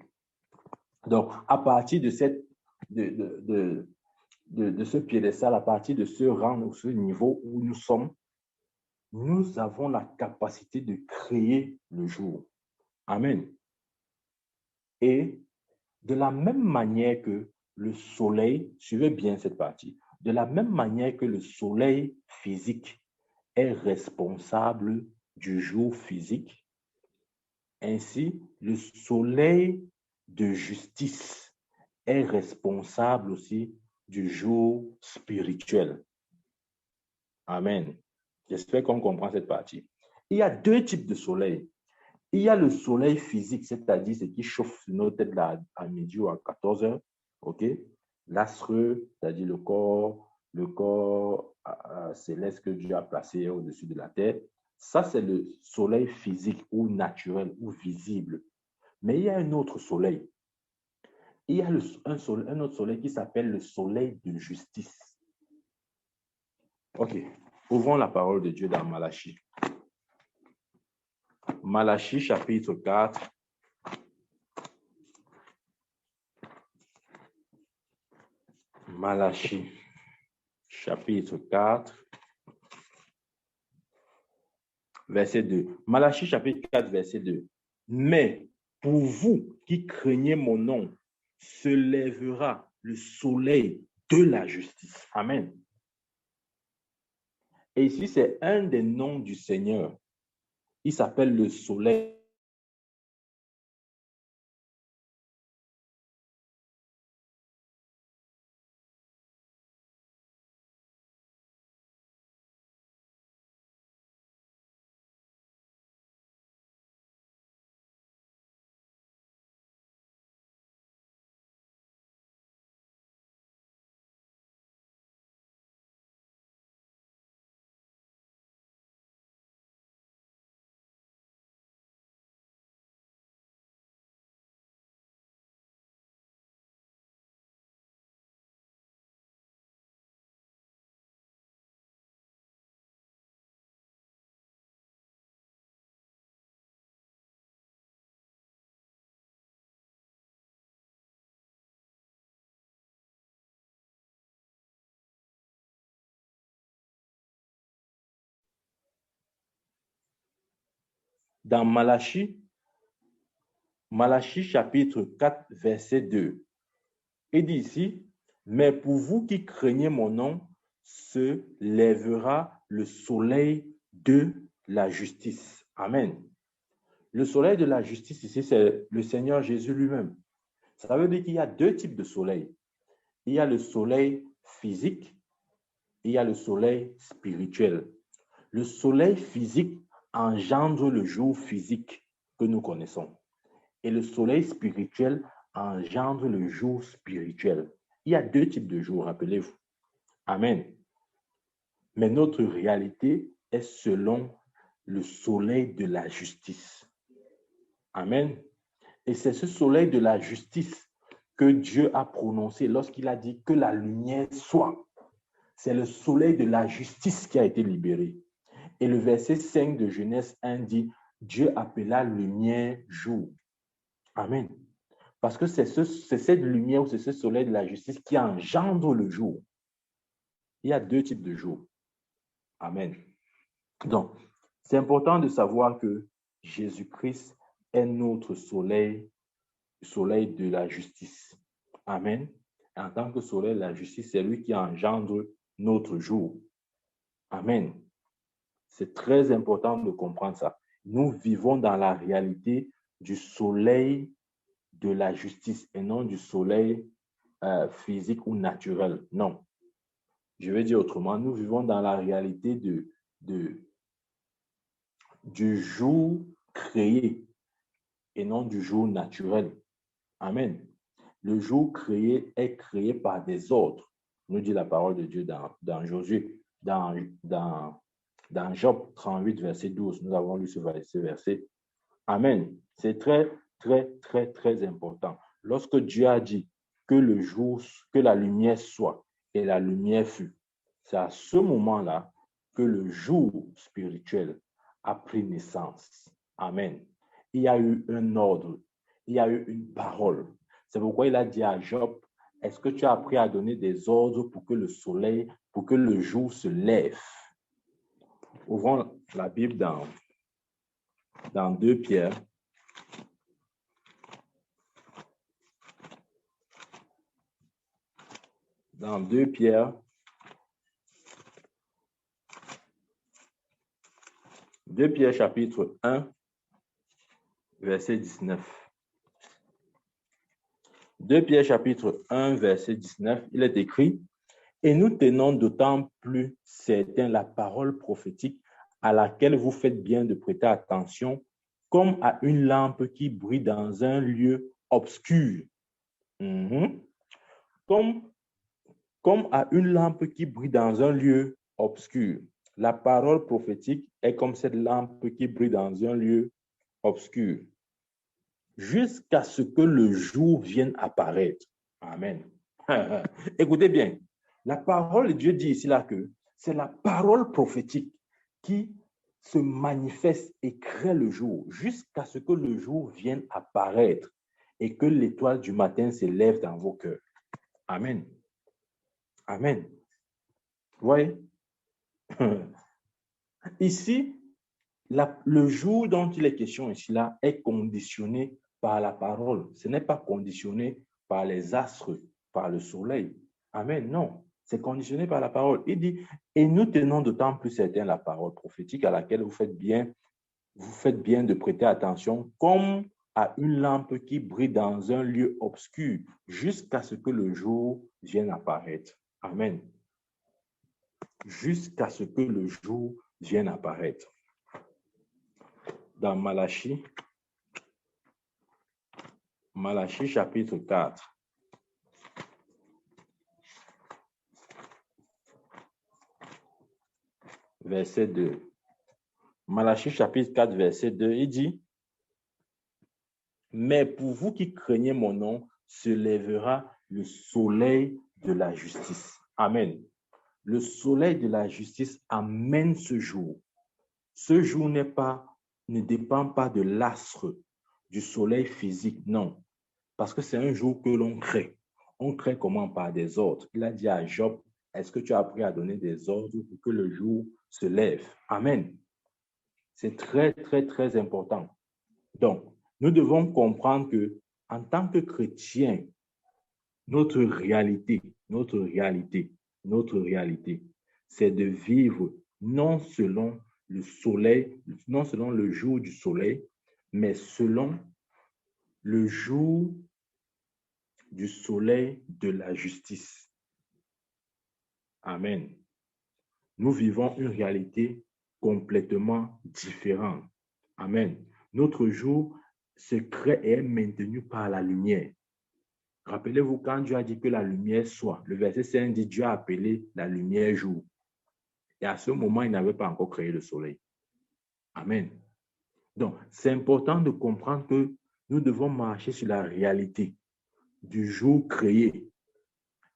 Donc, à partir de ce piédestal, à partir de ce rang ou ce niveau où nous sommes, nous avons la capacité de créer le jour. Amen. Et de la même manière que le soleil, suivez bien cette partie, de la même manière que le soleil physique est responsable du jour physique, ainsi le soleil de justice est responsable aussi du jour spirituel. Amen. J'espère qu'on comprend cette partie. Il y a deux types de soleil. Il y a le soleil physique, c'est-à-dire ce qui chauffe nos têtes là à midi ou à 14 heures. OK? L'astre, c'est-à-dire le corps céleste que Dieu a placé au-dessus de la terre. Ça, c'est le soleil physique ou naturel ou visible. Mais il y a un autre soleil. Il y a un autre soleil qui s'appelle le soleil de justice. OK. Ouvrons la parole de Dieu dans Malachie. Malachie, chapitre 4. Malachie, chapitre 4, verset 2. Malachie, chapitre 4, verset 2. Mais pour vous qui craignez mon nom, se lèvera le soleil de la justice. Amen. Et ici, c'est un des noms du Seigneur. Il s'appelle le soleil Dans Malachie chapitre 4, verset 2, il dit ici, « Mais pour vous qui craignez mon nom, se lèvera le soleil de la justice. » Amen. Le soleil de la justice ici, c'est le Seigneur Jésus lui-même. Ça veut dire qu'il y a deux types de soleil. Il y a le soleil physique, il y a le soleil spirituel. Le soleil physique engendre le jour physique que nous connaissons. Et le soleil spirituel engendre le jour spirituel. Il y a deux types de jours, rappelez-vous. Amen. Mais notre réalité est selon le soleil de la justice. Amen. Et c'est ce soleil de la justice que Dieu a prononcé lorsqu'il a dit que la lumière soit. C'est le soleil de la justice qui a été libéré. Et le verset 5 de Genèse 1 dit, Dieu appela lumière jour. Amen. Parce que c'est cette lumière ou c'est ce soleil de la justice qui engendre le jour. Il y a deux types de jours. Amen. Donc, c'est important de savoir que Jésus-Christ est notre soleil, soleil de la justice. Amen. Et en tant que soleil de la justice, c'est lui qui engendre notre jour. Amen. C'est très important de comprendre ça. Nous vivons dans la réalité du soleil de la justice et non du soleil physique ou naturel. Non. Je vais dire autrement, nous vivons dans la réalité du jour créé et non du jour naturel. Amen. Le jour créé est créé par des ordres, nous dit la parole de Dieu dans Josué, dans Job 38, verset 12. Nous avons lu ce verset. Amen. C'est très, très, très, très important. Lorsque Dieu a dit que le jour, que la lumière soit, et la lumière fut, c'est à ce moment-là que le jour spirituel a pris naissance. Amen. Il y a eu un ordre, il y a eu une parole. C'est pourquoi il a dit à Job, est-ce que tu as appris à donner des ordres pour que le soleil, pour que le jour se lève? Ouvrons la Bible dans 2 Pierre. Dans 2 Pierre, 2 Pierre chapitre 1, verset 19. 2 Pierre chapitre 1, verset 19, il est écrit, « Et nous tenons d'autant plus certain la parole prophétique à laquelle vous faites bien de prêter attention, comme à une lampe qui brille dans un lieu obscur. » Comme à une lampe qui brille dans un lieu obscur. La parole prophétique est comme cette lampe qui brille dans un lieu obscur, jusqu'à ce que le jour vienne apparaître. Amen. Écoutez bien, la parole de Dieu dit ici là que c'est la parole prophétique qui se manifeste et crée le jour, jusqu'à ce que le jour vienne apparaître et que l'étoile du matin s'élève dans vos cœurs. Amen. Amen. Vous voyez? Ici, le jour dont il est question ici là est conditionné par la parole. Ce n'est pas conditionné par les astres, par le soleil. Amen. Non, c'est conditionné par la parole. Il dit, et nous tenons d'autant plus certain la parole prophétique à laquelle vous faites bien de prêter attention, comme à une lampe qui brille dans un lieu obscur, jusqu'à ce que le jour vienne apparaître. Amen. Jusqu'à ce que le jour vienne apparaître. Dans Malachie chapitre 4. Verset 2. Malachie chapitre 4, verset 2, il dit, « Mais pour vous qui craignez mon nom, se lèvera le soleil de la justice. » Amen. Le soleil de la justice amène ce jour. Ce jour ne dépend pas de l'astre, du soleil physique, non. Parce que c'est un jour que l'on crée. On crée comment? Par des ordres. Il a dit à Job, est-ce que tu as appris à donner des ordres pour que le jour se lève? Amen. C'est très, très, très important. Donc, nous devons comprendre que en tant que chrétiens, notre réalité, c'est de vivre non selon le soleil, non selon le jour du soleil, mais selon le jour du soleil de la justice. Amen. Nous vivons une réalité complètement différente. Amen. Notre jour se crée et est maintenu par la lumière. Rappelez-vous quand Dieu a dit que la lumière soit. Le verset 5 dit Dieu a appelé la lumière jour. Et à ce moment, il n'avait pas encore créé le soleil. Amen. Donc, c'est important de comprendre que nous devons marcher sur la réalité du jour créé.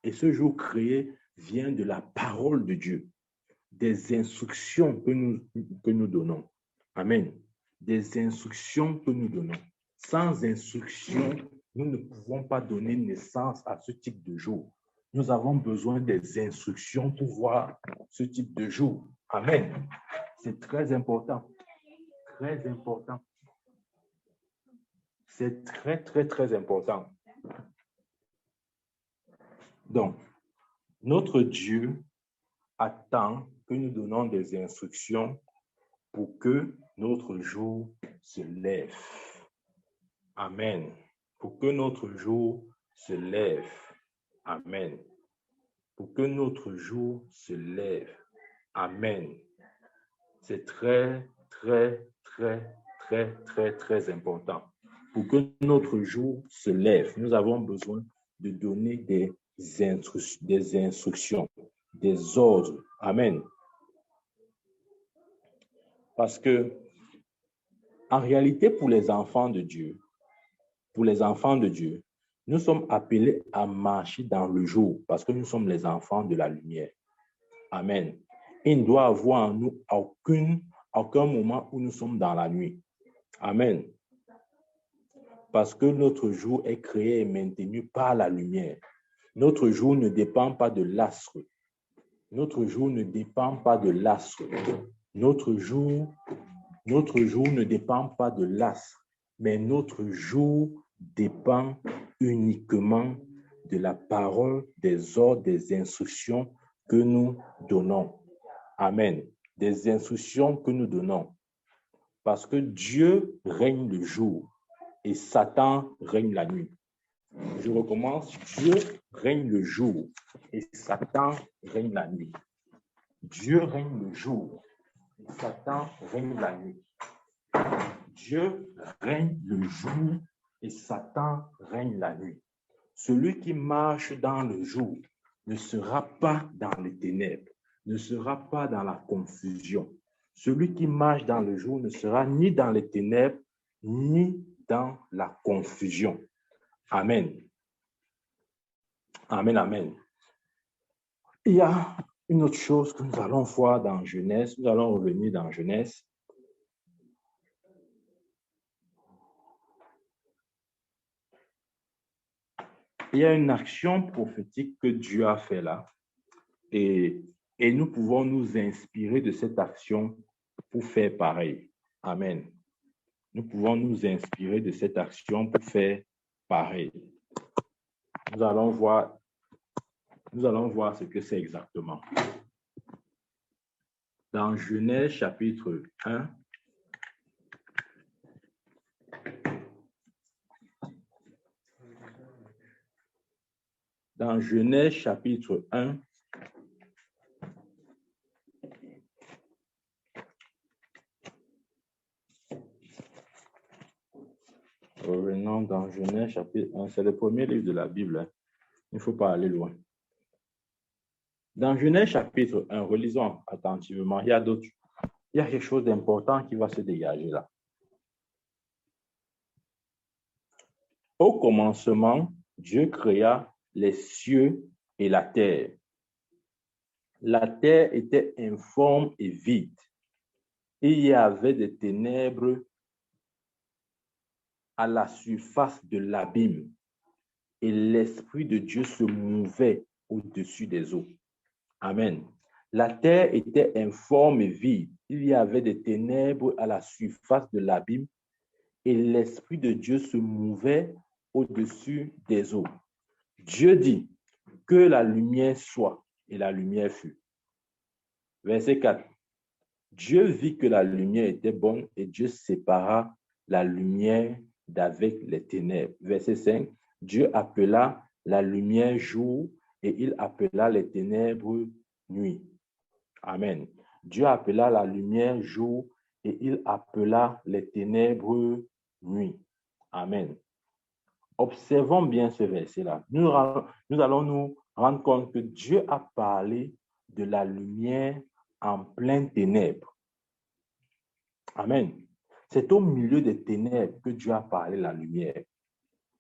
Et ce jour créé vient de la parole de Dieu, des instructions que nous donnons. Amen. Des instructions que nous donnons. Sans instruction, nous ne pouvons pas donner naissance à ce type de jour. Nous avons besoin des instructions pour voir ce type de jour. Amen. C'est très important. Très important. C'est très, très, très important. Donc, notre Dieu attend que nous donnons des instructions pour que notre jour se lève. Amen. Pour que notre jour se lève. Amen. Pour que notre jour se lève. Amen. C'est très, très, très, très, très, très important. Pour que notre jour se lève, nous avons besoin de donner des instructions, des ordres. Amen. Parce que, en réalité, pour les enfants de Dieu, nous sommes appelés à marcher dans le jour parce que nous sommes les enfants de la lumière. Amen. Il ne doit y avoir en nous aucun moment où nous sommes dans la nuit. Amen. Parce que notre jour est créé et maintenu par la lumière. Notre jour ne dépend pas de l'astre. Notre jour ne dépend pas de l'astre. Notre jour ne dépend pas de l'astre, mais notre jour dépend uniquement de la parole, des ordres, des instructions que nous donnons. Amen. Des instructions que nous donnons. Parce que Dieu règne le jour et Satan règne la nuit. Je recommence. Dieu règne le jour et Satan règne la nuit. Dieu règne le jour et Satan règne la nuit. Dieu règne le jour et Satan règne la nuit. Celui qui marche dans le jour ne sera pas dans les ténèbres, ne sera pas dans la confusion. Celui qui marche dans le jour ne sera ni dans les ténèbres, ni dans la confusion. Amen. Amen, amen. Il y a une autre chose que nous allons voir dans Genèse. Nous allons revenir dans Genèse. Il y a une action prophétique que Dieu a fait là. Et nous pouvons nous inspirer de cette action pour faire pareil. Amen. Nous pouvons nous inspirer de cette action pour faire pareil. Nous allons voir ce que c'est exactement. Dans Genèse chapitre 1, dans Genèse chapitre 1, revenons dans Genèse chapitre 1, c'est le premier livre de la Bible. Il ne faut pas aller loin. Dans Genèse chapitre 1, relisons attentivement, il y a quelque chose d'important qui va se dégager là. Au commencement, Dieu créa les cieux et la terre. La terre était informe et vide. Il y avait des ténèbres à la surface de l'abîme et l'Esprit de Dieu se mouvait au-dessus des eaux. Amen. La terre était informe et vide. Il y avait des ténèbres à la surface de l'abîme et l'Esprit de Dieu se mouvait au-dessus des eaux. Dieu dit que la lumière soit et la lumière fut. Verset 4. Dieu vit que la lumière était bonne et Dieu sépara la lumière d'avec les ténèbres. Verset 5. Dieu appela la lumière jour et il appela les ténèbres nuit. Amen. Dieu appela la lumière jour et il appela les ténèbres nuit. Amen. Observons bien ce verset-là. Nous allons nous rendre compte que Dieu a parlé de la lumière en pleine ténèbres. Amen. C'est au milieu des ténèbres que Dieu a parlé de la lumière.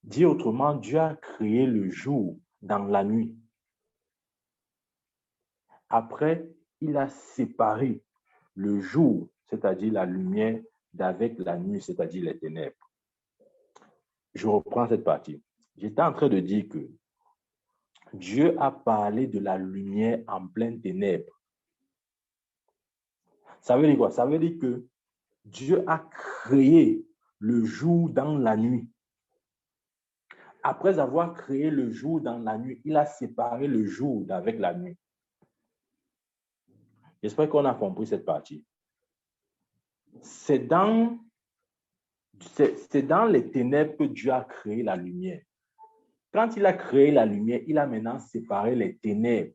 Dit autrement, Dieu a créé le jour dans la nuit. Après, il a séparé le jour, c'est-à-dire la lumière, d'avec la nuit, c'est-à-dire les ténèbres. Je reprends cette partie. J'étais en train de dire que Dieu a parlé de la lumière en pleine ténèbres. Ça veut dire quoi? Ça veut dire que Dieu a créé le jour dans la nuit. Après avoir créé le jour dans la nuit, il a séparé le jour d'avec la nuit. J'espère qu'on a compris cette partie. C'est dans les ténèbres que Dieu a créé la lumière. Quand il a créé la lumière, il a maintenant séparé les ténèbres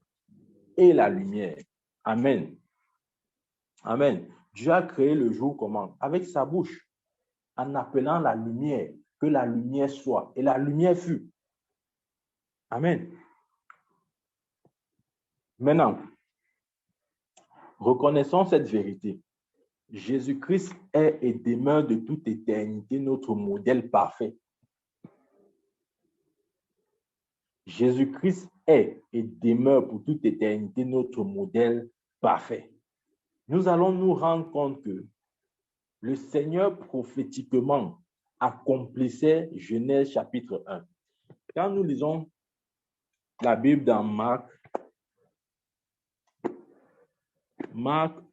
et la lumière. Amen. Amen. Dieu a créé le jour comment? Avec sa bouche, en appelant la lumière, que la lumière soit. Et la lumière fut. Amen. Maintenant, reconnaissons cette vérité. Jésus-Christ est et demeure de toute éternité notre modèle parfait. Jésus-Christ est et demeure pour toute éternité notre modèle parfait. Nous allons nous rendre compte que le Seigneur prophétiquement accomplissait Genèse chapitre 1. Quand nous lisons la Bible dans Marc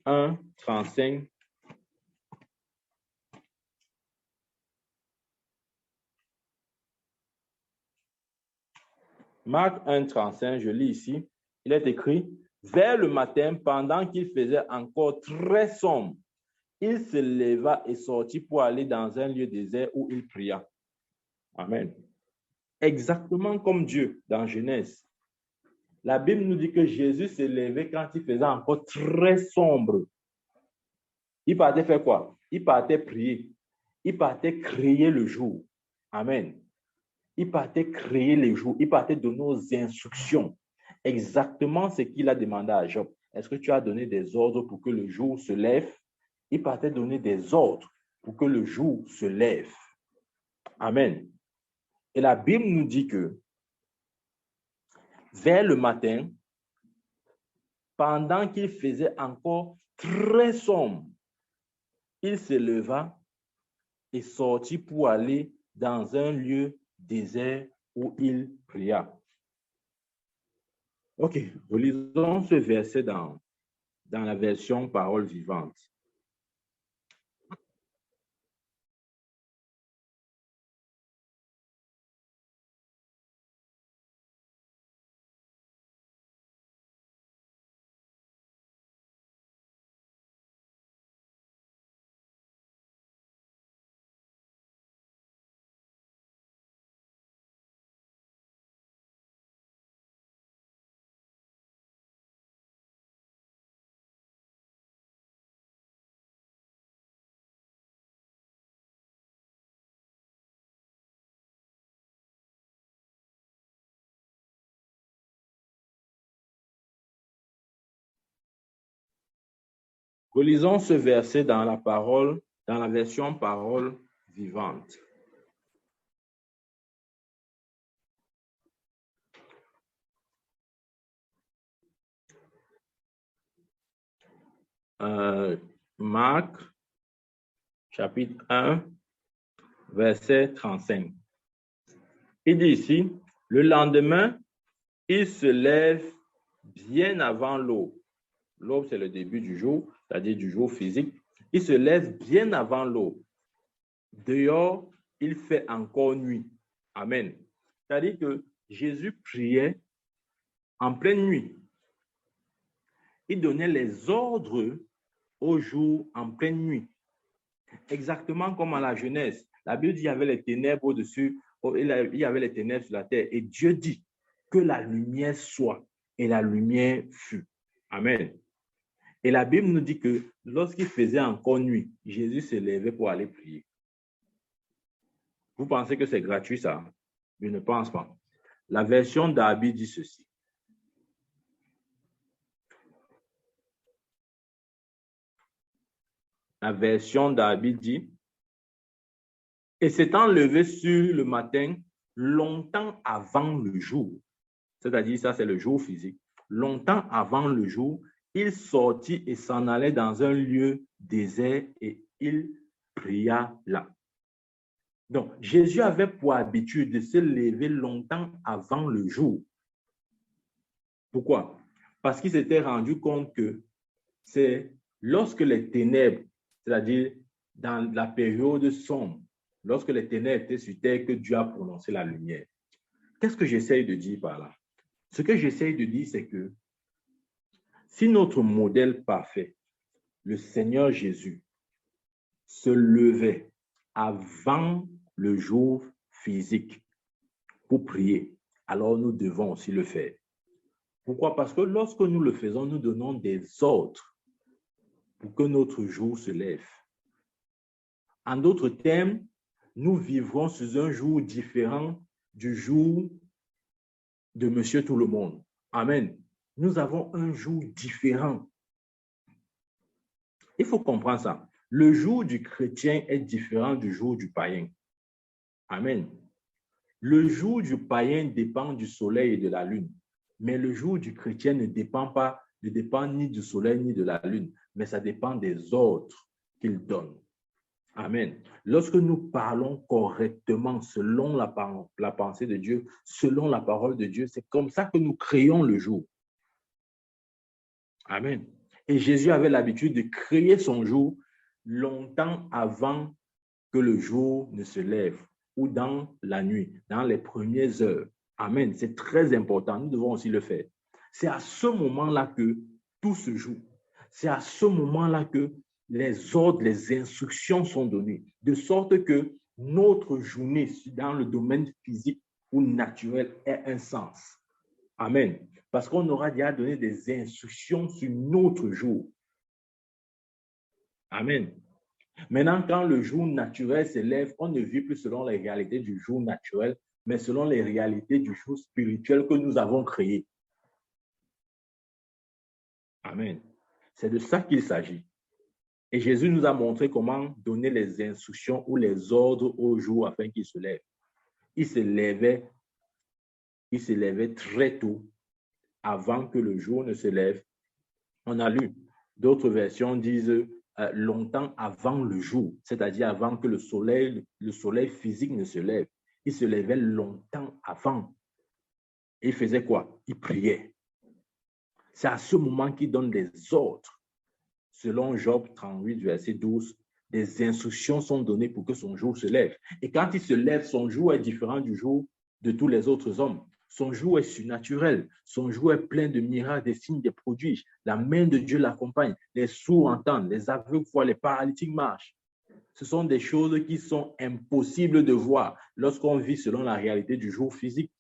1, 35, Marc 1, 35, je lis ici, il est écrit, vers le matin, pendant qu'il faisait encore très sombre, il se leva et sortit pour aller dans un lieu désert où il pria. Amen. Exactement comme Dieu dans Genèse. La Bible nous dit que Jésus s'est levé quand il faisait encore très sombre. Il partait faire quoi? Il partait prier. Il partait créer le jour. Amen. Il partait créer les jours. Il partait donner nos instructions. Exactement ce qu'il a demandé à Job. Est-ce que tu as donné des ordres pour que le jour se lève? Il partait donner des ordres pour que le jour se lève. Amen. Et la Bible nous dit que vers le matin, pendant qu'il faisait encore très sombre, il se leva et sortit pour aller dans un lieu désert où il pria. Ok, relisons ce verset dans la version Parole vivante. Relisons ce verset dans la version Parole vivante. Marc, chapitre 1, verset 35. Il dit ici, le lendemain, il se lève bien avant l'aube. L'aube, c'est le début du jour, c'est-à-dire du jour physique. Il se lève bien avant l'aube. Dehors, il fait encore nuit. Amen. C'est-à-dire que Jésus priait en pleine nuit. Il donnait les ordres au jour en pleine nuit. Exactement comme à la Genèse. La Bible dit qu'il y avait les ténèbres au-dessus, il y avait les ténèbres sur la terre. Et Dieu dit que la lumière soit. Et la lumière fut. Amen. Et la Bible nous dit que lorsqu'il faisait encore nuit, Jésus se levait pour aller prier. Vous pensez que c'est gratuit ça? Je ne pense pas. La version d'Arby dit ceci. La version d'Arby dit, et s'étant levé sur le matin, longtemps avant le jour, c'est-à-dire ça c'est le jour physique, longtemps avant le jour, il sortit et s'en allait dans un lieu désert et il pria là. Donc, Jésus avait pour habitude de se lever longtemps avant le jour. Pourquoi? Parce qu'il s'était rendu compte que c'est lorsque les ténèbres, c'est-à-dire dans la période sombre, lorsque les ténèbres étaient sur terre, que Dieu a prononcé la lumière. Qu'est-ce que j'essaye de dire par là? Ce que j'essaye de dire, c'est que si notre modèle parfait, le Seigneur Jésus, se levait avant le jour physique pour prier, alors nous devons aussi le faire. Pourquoi? Parce que lorsque nous le faisons, nous donnons des ordres pour que notre jour se lève. En d'autres termes, nous vivrons sous un jour différent du jour de Monsieur Tout-le-Monde. Amen. Nous avons un jour différent. Il faut comprendre ça. Le jour du chrétien est différent du jour du païen. Amen. Le jour du païen dépend du soleil et de la lune, mais le jour du chrétien ne dépend ni du soleil ni de la lune, mais ça dépend des ordres qu'il donne. Amen. Lorsque nous parlons correctement selon la pensée de Dieu, selon la parole de Dieu, c'est comme ça que nous créons le jour. Amen. Et Jésus avait l'habitude de créer son jour longtemps avant que le jour ne se lève ou dans la nuit, dans les premières heures. Amen. C'est très important. Nous devons aussi le faire. C'est à ce moment-là que tout se joue. C'est à ce moment-là que les ordres, les instructions sont données, de sorte que notre journée dans le domaine physique ou naturel ait un sens. Amen. Parce qu'on aura déjà donné des instructions sur notre jour. Amen. Maintenant, quand le jour naturel s'élève, on ne vit plus selon les réalités du jour naturel, mais selon les réalités du jour spirituel que nous avons créé. Amen. C'est de ça qu'il s'agit. Et Jésus nous a montré comment donner les instructions ou les ordres au jour afin qu'il se lève. Il se levait très tôt avant que le jour ne se lève. On a lu, d'autres versions disent longtemps avant le jour, c'est-à-dire avant que le soleil physique ne se lève. Il se levait longtemps avant. Et il faisait quoi? Il priait. C'est à ce moment qu'il donne des ordres. Selon Job 38, verset 12, des instructions sont données pour que son jour se lève. Et quand il se lève, son jour est différent du jour de tous les autres hommes. Son jour est surnaturel. Son jour est plein de miracles, des signes, des prodiges. La main de Dieu l'accompagne. Les sourds entendent, les aveugles voient, les paralytiques marchent. Ce sont des choses qui sont impossibles de voir lorsqu'on vit selon la réalité du jour physique.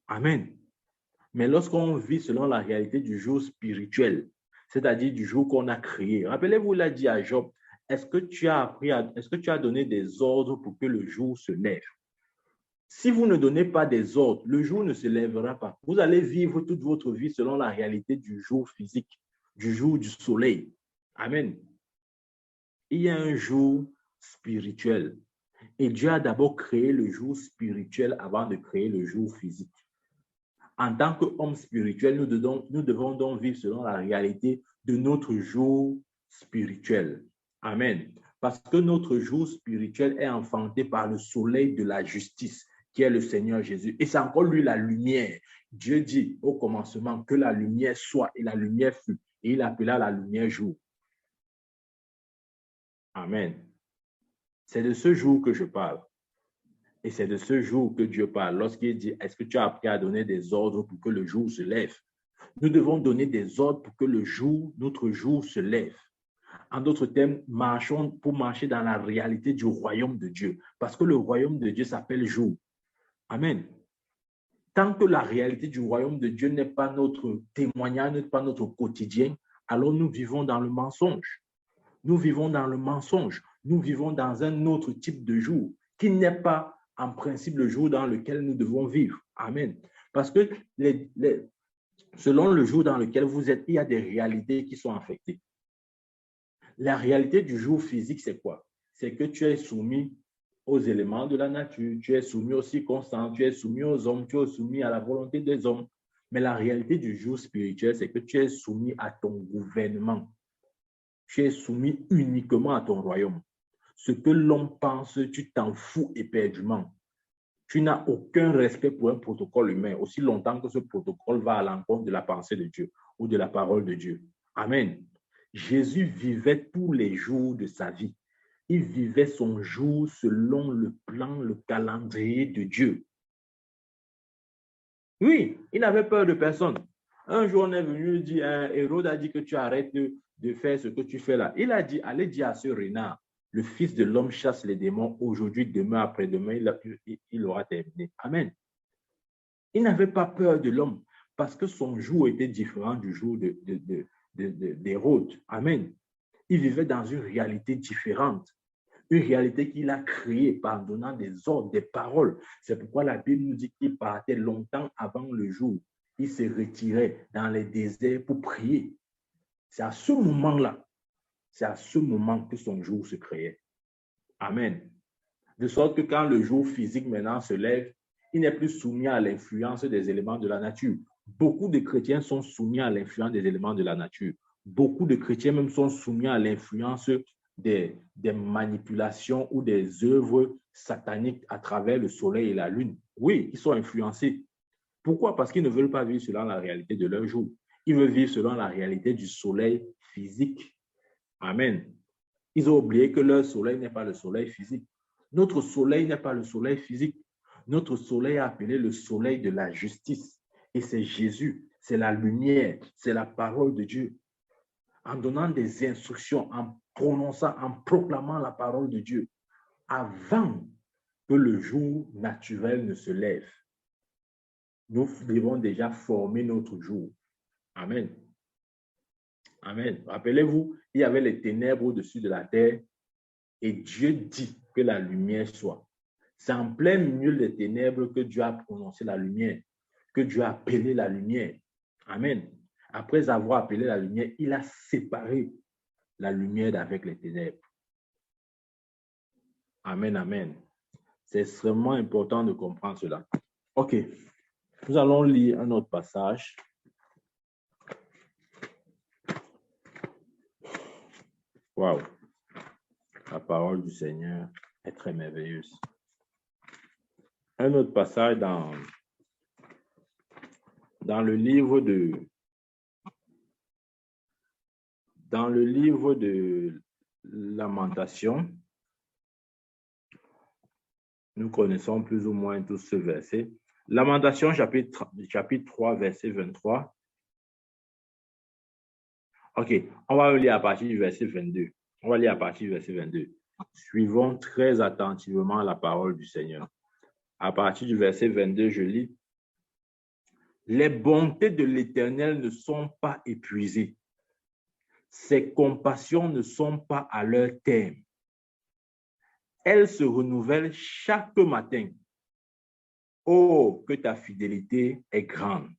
Amen. Mais lorsqu'on vit selon la réalité du jour spirituel, c'est-à-dire du jour qu'on a créé. Rappelez-vous, il a dit à Job, est-ce que tu as donné des ordres pour que le jour se lève? Si vous ne donnez pas des ordres, le jour ne se lèvera pas. Vous allez vivre toute votre vie selon la réalité du jour physique, du jour du soleil. Amen. Il y a un jour spirituel. Et Dieu a d'abord créé le jour spirituel avant de créer le jour physique. En tant qu'homme spirituel, nous devons donc vivre selon la réalité de notre jour spirituel. Amen. Parce que notre jour spirituel est enfanté par le soleil de la justice, qui est le Seigneur Jésus. Et c'est encore lui la lumière. Dieu dit au commencement que la lumière soit et la lumière fut. et il appela la lumière jour. Amen. C'est de ce jour que je parle. Et c'est de ce jour que Dieu parle. Lorsqu'il dit, est-ce que tu as appris à donner des ordres pour que le jour se lève? Nous devons donner des ordres pour que notre jour se lève. En d'autres termes, marchons pour marcher dans la réalité du royaume de Dieu. Parce que le royaume de Dieu s'appelle jour. Amen. Tant que la réalité du royaume de Dieu n'est pas notre témoignage, n'est pas notre quotidien, alors nous vivons dans le mensonge. Nous vivons dans le mensonge. Nous vivons dans un autre type de jour qui n'est pas en principe le jour dans lequel nous devons vivre. Amen. Parce que selon le jour dans lequel vous êtes, il y a des réalités qui sont affectées. La réalité du jour physique, c'est quoi? C'est que tu es soumis aux éléments de la nature, tu es soumis aux circonstances, tu es soumis aux hommes, tu es soumis à la volonté des hommes. Mais la réalité du jour spirituel, c'est que tu es soumis à ton gouvernement. Tu es soumis uniquement à ton royaume. Ce que l'homme pense, tu t'en fous éperdument. Tu n'as aucun respect pour un protocole humain, aussi longtemps que ce protocole va à l'encontre de la pensée de Dieu ou de la parole de Dieu. Amen. Jésus vivait tous les jours de sa vie. Il vivait son jour selon le plan, le calendrier de Dieu. Oui, il n'avait peur de personne. Un jour, on est venu dire, Hérode a dit que tu arrêtes de faire ce que tu fais là. Il a dit, allez dire à ce renard, le Fils de l'homme chasse les démons aujourd'hui, demain, après-demain, il aura terminé. Amen. Il n'avait pas peur de l'homme parce que son jour était différent du jour d'Hérode. Amen. Il vivait dans une réalité différente. Une réalité qu'il a créée en donnant des ordres, des paroles. C'est pourquoi la Bible nous dit qu'il partait longtemps avant le jour. Il se retirait dans les déserts pour prier. C'est à ce moment-là, c'est à ce moment que son jour se créait. Amen. De sorte que quand le jour physique maintenant se lève, il n'est plus soumis à l'influence des éléments de la nature. Beaucoup de chrétiens sont soumis à l'influence des éléments de la nature. Beaucoup de chrétiens même sont soumis à l'influence des manipulations ou des œuvres sataniques à travers le soleil et la lune. Oui, ils sont influencés. Pourquoi? Parce qu'ils ne veulent pas vivre selon la réalité de leur jour. Ils veulent vivre selon la réalité du soleil physique. Amen. Ils ont oublié que leur soleil n'est pas le soleil physique. Notre soleil n'est pas le soleil physique. Notre soleil est appelé le soleil de la justice. Et c'est Jésus, c'est la lumière, c'est la parole de Dieu. En donnant des instructions, en prononçant, en proclamant la parole de Dieu, avant que le jour naturel ne se lève, nous devons déjà former notre jour. Amen. Amen. Rappelez-vous, il y avait les ténèbres au-dessus de la terre et Dieu dit que la lumière soit. C'est en plein milieu des ténèbres que Dieu a prononcé la lumière, que Dieu a appelé la lumière. Amen. Après avoir appelé la lumière, il a séparé la lumière d'avec les ténèbres. Amen, amen. C'est extrêmement important de comprendre cela. OK. Nous allons lire un autre passage. Waouh. La parole du Seigneur est très merveilleuse. Un autre passage dans le livre de Lamentation. Nous connaissons plus ou moins tous ce verset. Lamentation, chapitre 3, verset 23. OK, on va lire à partir du verset 22. On va lire à partir du verset 22. Suivons très attentivement la parole du Seigneur. À partir du verset 22, je lis. Les bontés de l'Éternel ne sont pas épuisées. Ses compassions ne sont pas à leur terme. Elles se renouvellent chaque matin. Oh, que ta fidélité est grande.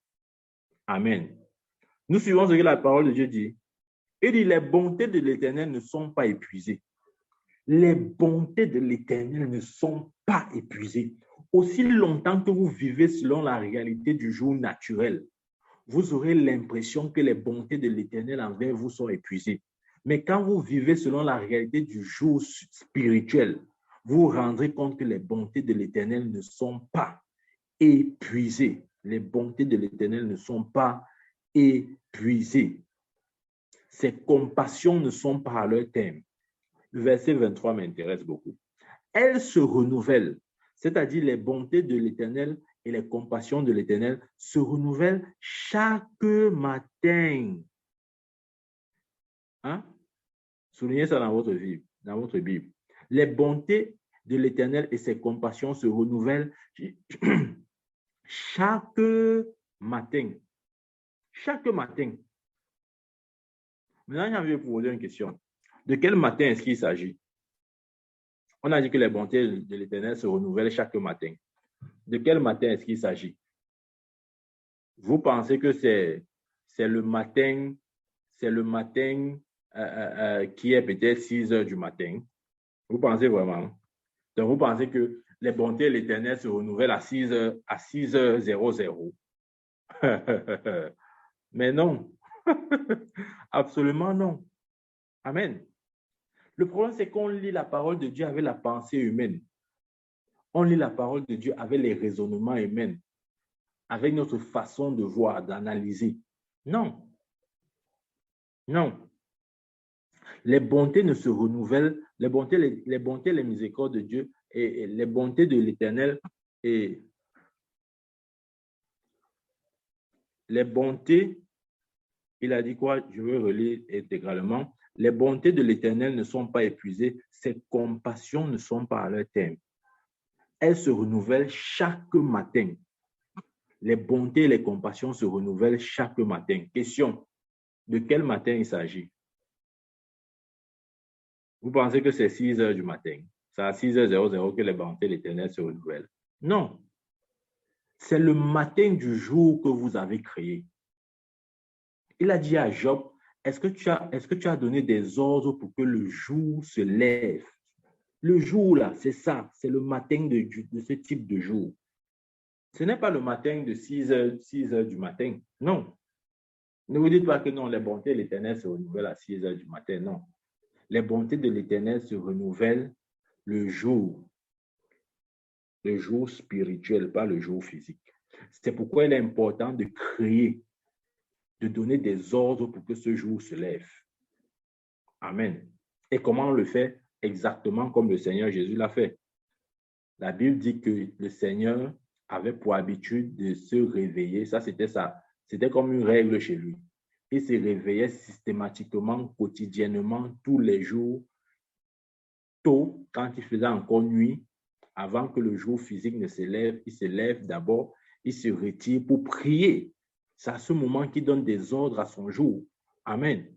Amen. Nous suivons ce que la parole de Dieu dit. Il dit, les bontés de l'Éternel ne sont pas épuisées. Les bontés de l'Éternel ne sont pas épuisées. Aussi longtemps que vous vivez selon la réalité du jour naturel, vous aurez l'impression que les bontés de l'Éternel envers vous sont épuisées. Mais quand vous vivez selon la réalité du jour spirituel, vous vous rendrez compte que les bontés de l'Éternel ne sont pas épuisées. Les bontés de l'Éternel ne sont pas épuisées. ses compassions ne sont pas à leur terme. Le verset 23 m'intéresse beaucoup. Elles se renouvellent, c'est-à-dire les bontés de l'Éternel et les compassions de l'Éternel se renouvellent chaque matin. Hein? Soulignez ça dans votre vie, dans votre Bible. Les bontés de l'Éternel et ses compassions se renouvellent chaque matin. Chaque matin. Maintenant, j'ai envie de vous poser une question. De quel matin est-ce qu'il s'agit? On a dit que les bontés de l'Éternel se renouvellent chaque matin. De quel matin est-ce qu'il s'agit? Vous pensez que c'est le matin qui est peut-être 6 heures du matin? Vous pensez vraiment? Donc, vous pensez que les bontés de l'Éternel se renouvellent à 6 heures, à 6h00. Mais non. Absolument non. Amen. Le problème, c'est qu'on lit la parole de Dieu avec la pensée humaine. On lit la parole de Dieu avec les raisonnements humains, avec notre façon de voir, d'analyser. Non. Non. Les bontés ne se renouvellent, les bontés, les miséricordes de Dieu et les bontés de l'Éternel et les bontés, il a dit quoi? Je veux relire intégralement. Les bontés de l'Éternel ne sont pas épuisées, ses compassions ne sont pas à leur terme. Elles se renouvellent chaque matin. Les bontés et les compassions se renouvellent chaque matin. Question, de quel matin il s'agit? Vous pensez que c'est 6 heures du matin? C'est à 6h00 que les bontés de l'Éternel se renouvellent? Non. C'est le matin du jour que vous avez créé. Il a dit à Job, est-ce que tu as donné des ordres pour que le jour se lève? Le jour, là, c'est ça. C'est le matin de ce type de jour. Ce n'est pas le matin de 6 heures du matin. Non. Ne vous dites pas que non, les bontés de l'Éternel se renouvellent à 6 heures du matin. Non. Les bontés de l'Éternel se renouvellent le jour spirituel, pas le jour physique. C'est pourquoi il est important de créer, de donner des ordres pour que ce jour se lève. Amen. Et comment on le fait? Exactement comme le Seigneur Jésus l'a fait. La Bible dit que le Seigneur avait pour habitude de se réveiller. Ça, c'était ça. C'était comme une règle chez lui. Il se réveillait systématiquement, quotidiennement, tous les jours, tôt, quand il faisait encore nuit, avant que le jour physique ne se lève. Il se lève d'abord, il se retire pour prier. C'est à ce moment qu'il donne des ordres à son jour. Amen.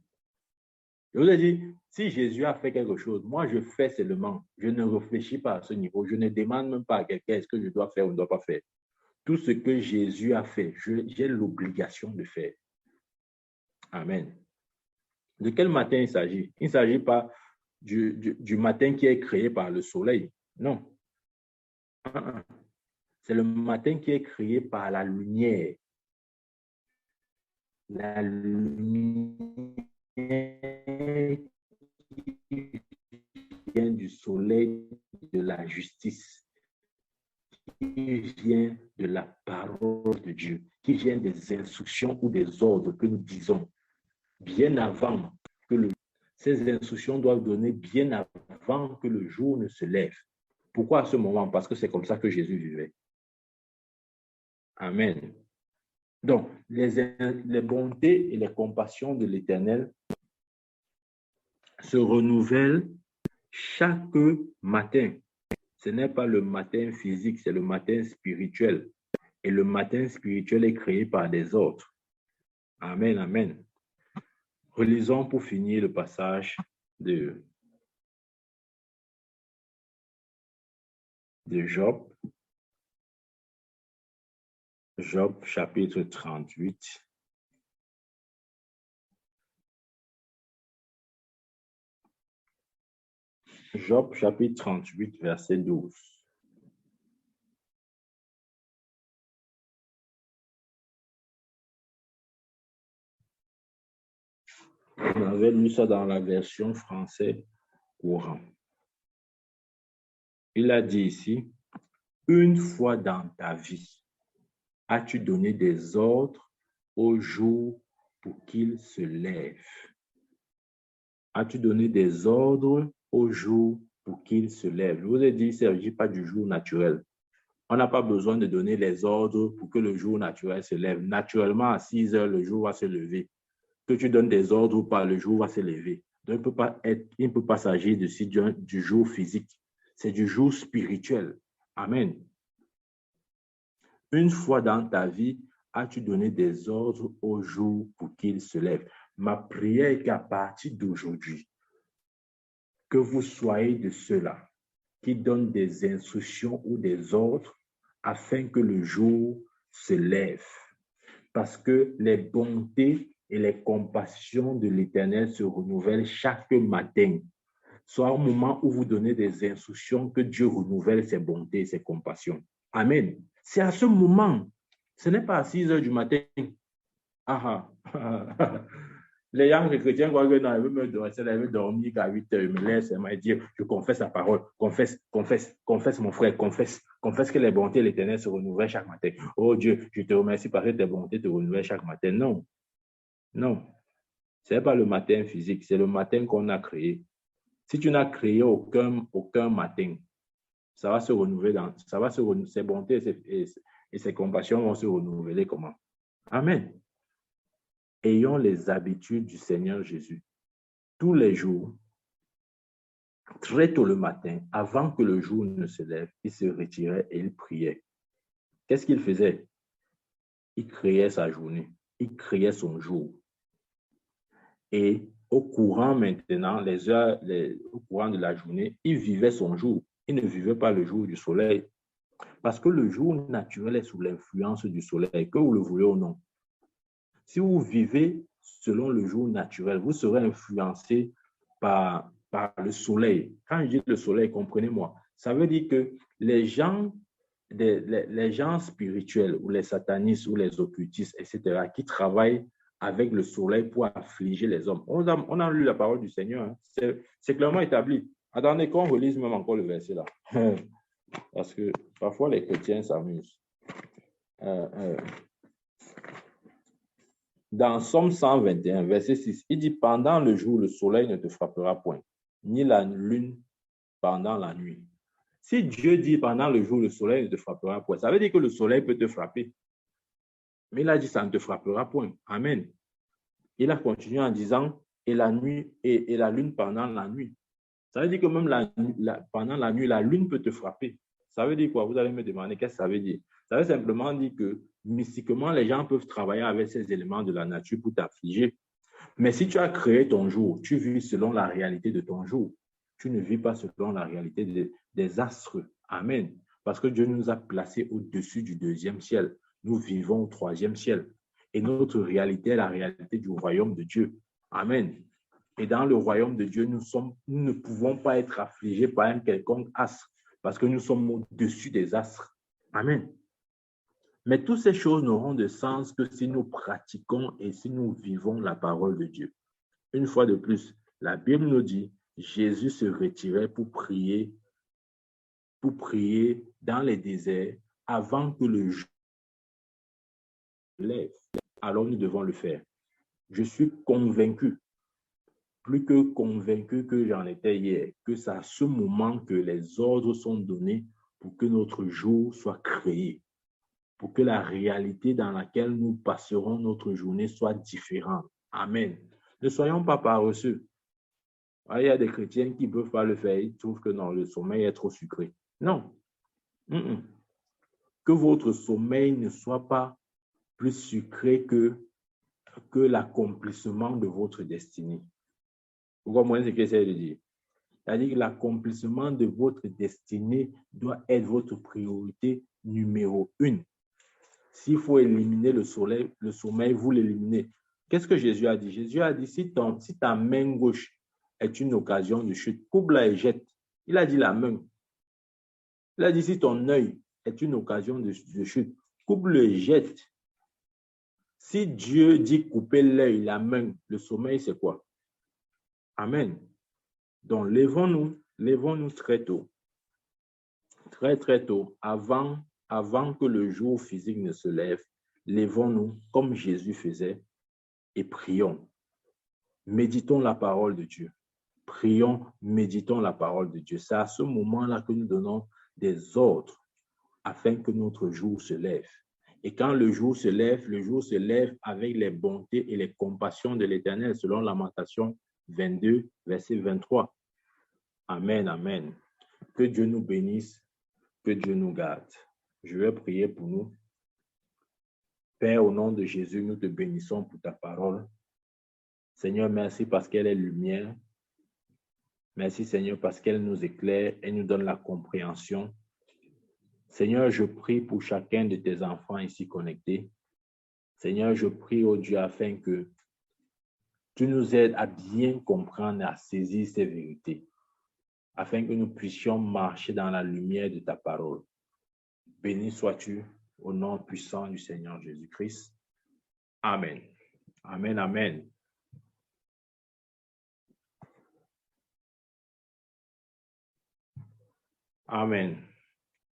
Je vous ai dit, si Jésus a fait quelque chose, moi je fais seulement. Je ne réfléchis pas à ce niveau. Je ne demande même pas à quelqu'un est-ce que je dois faire ou ne dois pas faire. Tout ce que Jésus a fait, j'ai l'obligation de faire. Amen. De quel matin il s'agit? Il ne s'agit pas du matin qui est créé par le soleil. Non. C'est le matin qui est créé par la lumière. La lumière qui vient du soleil de la justice, qui vient de la parole de Dieu, qui vient des instructions ou des ordres que nous disons bien avant que ces instructions doivent donner bien avant que le jour ne se lève. Pourquoi à ce moment? Parce que c'est comme ça que Jésus vivait. Amen. Donc, les bontés et les compassions de l'Éternel se renouvellent chaque matin. Ce n'est pas le matin physique, c'est le matin spirituel. Et le matin spirituel est créé par des autres. Amen, amen. Relisons pour finir le passage de Job. Job, chapitre 38. Job, chapitre 38, verset 12. On avait lu ça dans la version française courant. Il a dit ici, une fois dans ta vie, as-tu donné des ordres au jour pour qu'il se lève? as-tu donné des ordres au jour pour qu'il se lève? Je vous ai dit, il ne s'agit pas du jour naturel. On n'a pas besoin de donner les ordres pour que le jour naturel se lève. Naturellement, à 6 heures, le jour va se lever. Que tu donnes des ordres ou pas, le jour va se lever. Donc, il ne peut pas s'agir du jour physique. C'est du jour spirituel. Amen. Une fois dans ta vie, as-tu donné des ordres au jour pour qu'il se lève? Ma prière est qu'à partir d'aujourd'hui, que vous soyez de ceux-là qui donnent des instructions ou des ordres afin que le jour se lève. Parce que les bontés et les compassions de l'Éternel se renouvellent chaque matin. Soit au moment où vous donnez des instructions que Dieu renouvelle ses bontés et ses compassions. Amen. C'est à ce moment. Ce n'est pas à 6 heures du matin. Ah, ah. Les gens chrétiens croient que non, ils veulent dormir qu'à 8 heures. Ils me laissent, ils me disent, je confesse la parole. Confesse mon frère, confesse que les bontés de l'Éternel se renouvellent chaque matin. Oh Dieu, je te remercie parce que tes bontés te renouvellent chaque matin. Non, non. Ce n'est pas le matin physique, c'est le matin qu'on a créé. Si tu n'as créé aucun matin, ça va se renouveler, ses bontés et ses compassions vont se renouveler comment? Amen. Ayons les habitudes du Seigneur Jésus. Tous les jours, très tôt le matin, avant que le jour ne se lève, il se retirait et il priait. Qu'est-ce qu'il faisait? Il créait sa journée, il créait son jour. Et au courant maintenant, au courant de la journée, il vivait son jour. Il ne vivait pas le jour du soleil. Parce que le jour naturel est sous l'influence du soleil, que vous le voulez ou non. Si vous vivez selon le jour naturel, vous serez influencé par le soleil. Quand je dis le soleil, comprenez-moi, ça veut dire que les gens spirituels ou les satanistes ou les occultistes, etc., qui travaillent avec le soleil pour affliger les hommes. On a lu la parole du Seigneur. Hein. C'est clairement établi. Attendez qu'on relise même encore le verset là. Parce que parfois les chrétiens s'amusent. Dans Somme 121, verset 6, il dit, pendant le jour, le soleil ne te frappera point, ni la lune pendant la nuit. Si Dieu dit pendant le jour, le soleil ne te frappera point, ça veut dire que le soleil peut te frapper. Mais il a dit, ça ne te frappera point. Amen. Il a continué en disant, et la nuit, et la lune pendant la nuit. Ça veut dire que même pendant la nuit, la lune peut te frapper. Ça veut dire quoi? Vous allez me demander qu'est-ce que ça veut dire. Ça veut simplement dire que mystiquement, les gens peuvent travailler avec ces éléments de la nature pour t'affliger. Mais si tu as créé ton jour, tu vis selon la réalité de ton jour. Tu ne vis pas selon la réalité des astres. Amen. Parce que Dieu nous a placés au-dessus du 2e ciel. Nous vivons au 3e ciel. Et notre réalité est la réalité du royaume de Dieu. Amen. Et dans le royaume de Dieu, nous ne pouvons pas être affligés par un quelconque astre parce que nous sommes au-dessus des astres. Amen. Mais toutes ces choses n'auront de sens que si nous pratiquons et si nous vivons la parole de Dieu. Une fois de plus, la Bible nous dit, Jésus se retirait pour prier dans les déserts avant que le jour se lève. Alors nous devons le faire. Je suis convaincu, plus que convaincu que j'en étais hier, que c'est à ce moment que les ordres sont donnés pour que notre jour soit créé, pour que la réalité dans laquelle nous passerons notre journée soit différente. Amen. Ne soyons pas paresseux. Il y a des chrétiens qui ne peuvent pas le faire. Ils trouvent que non, le sommeil est trop sucré. Non. Que votre sommeil ne soit pas plus sucré que l'accomplissement de votre destinée. Vous comprenez ce que j'essaie de dire? C'est-à-dire que l'accomplissement de votre destinée doit être votre priorité numéro 1. S'il faut éliminer le sommeil, vous l'éliminez. Qu'est-ce que Jésus a dit? Jésus a dit, si ta main gauche est une occasion de chute, coupe-la et jette. Il a dit la main. Il a dit, si ton œil est une occasion de chute, coupe-le et jette. Si Dieu dit couper l'œil, la main, le sommeil, c'est quoi? Amen. Donc, lèvons-nous très tôt. Très, très tôt, avant que le jour physique ne se lève, lèvons-nous comme Jésus faisait et prions. Méditons la parole de Dieu. prions, méditons la parole de Dieu. C'est à ce moment-là que nous donnons des ordres afin que notre jour se lève. Et quand le jour se lève avec les bontés et les compassions de l'Éternel, selon Lamentation 22, verset 23. Amen, amen. Que Dieu nous bénisse, que Dieu nous garde. Je vais prier pour nous. Père, au nom de Jésus, nous te bénissons pour ta parole. Seigneur, merci parce qu'elle est lumière. Merci, Seigneur, parce qu'elle nous éclaire et nous donne la compréhension. Seigneur, je prie pour chacun de tes enfants ici connectés. Seigneur, je prie, oh Dieu, afin que tu nous aides à bien comprendre et à saisir ces vérités, afin que nous puissions marcher dans la lumière de ta parole. Béni sois-tu au nom puissant du Seigneur Jésus-Christ. Amen. Amen, amen. Amen.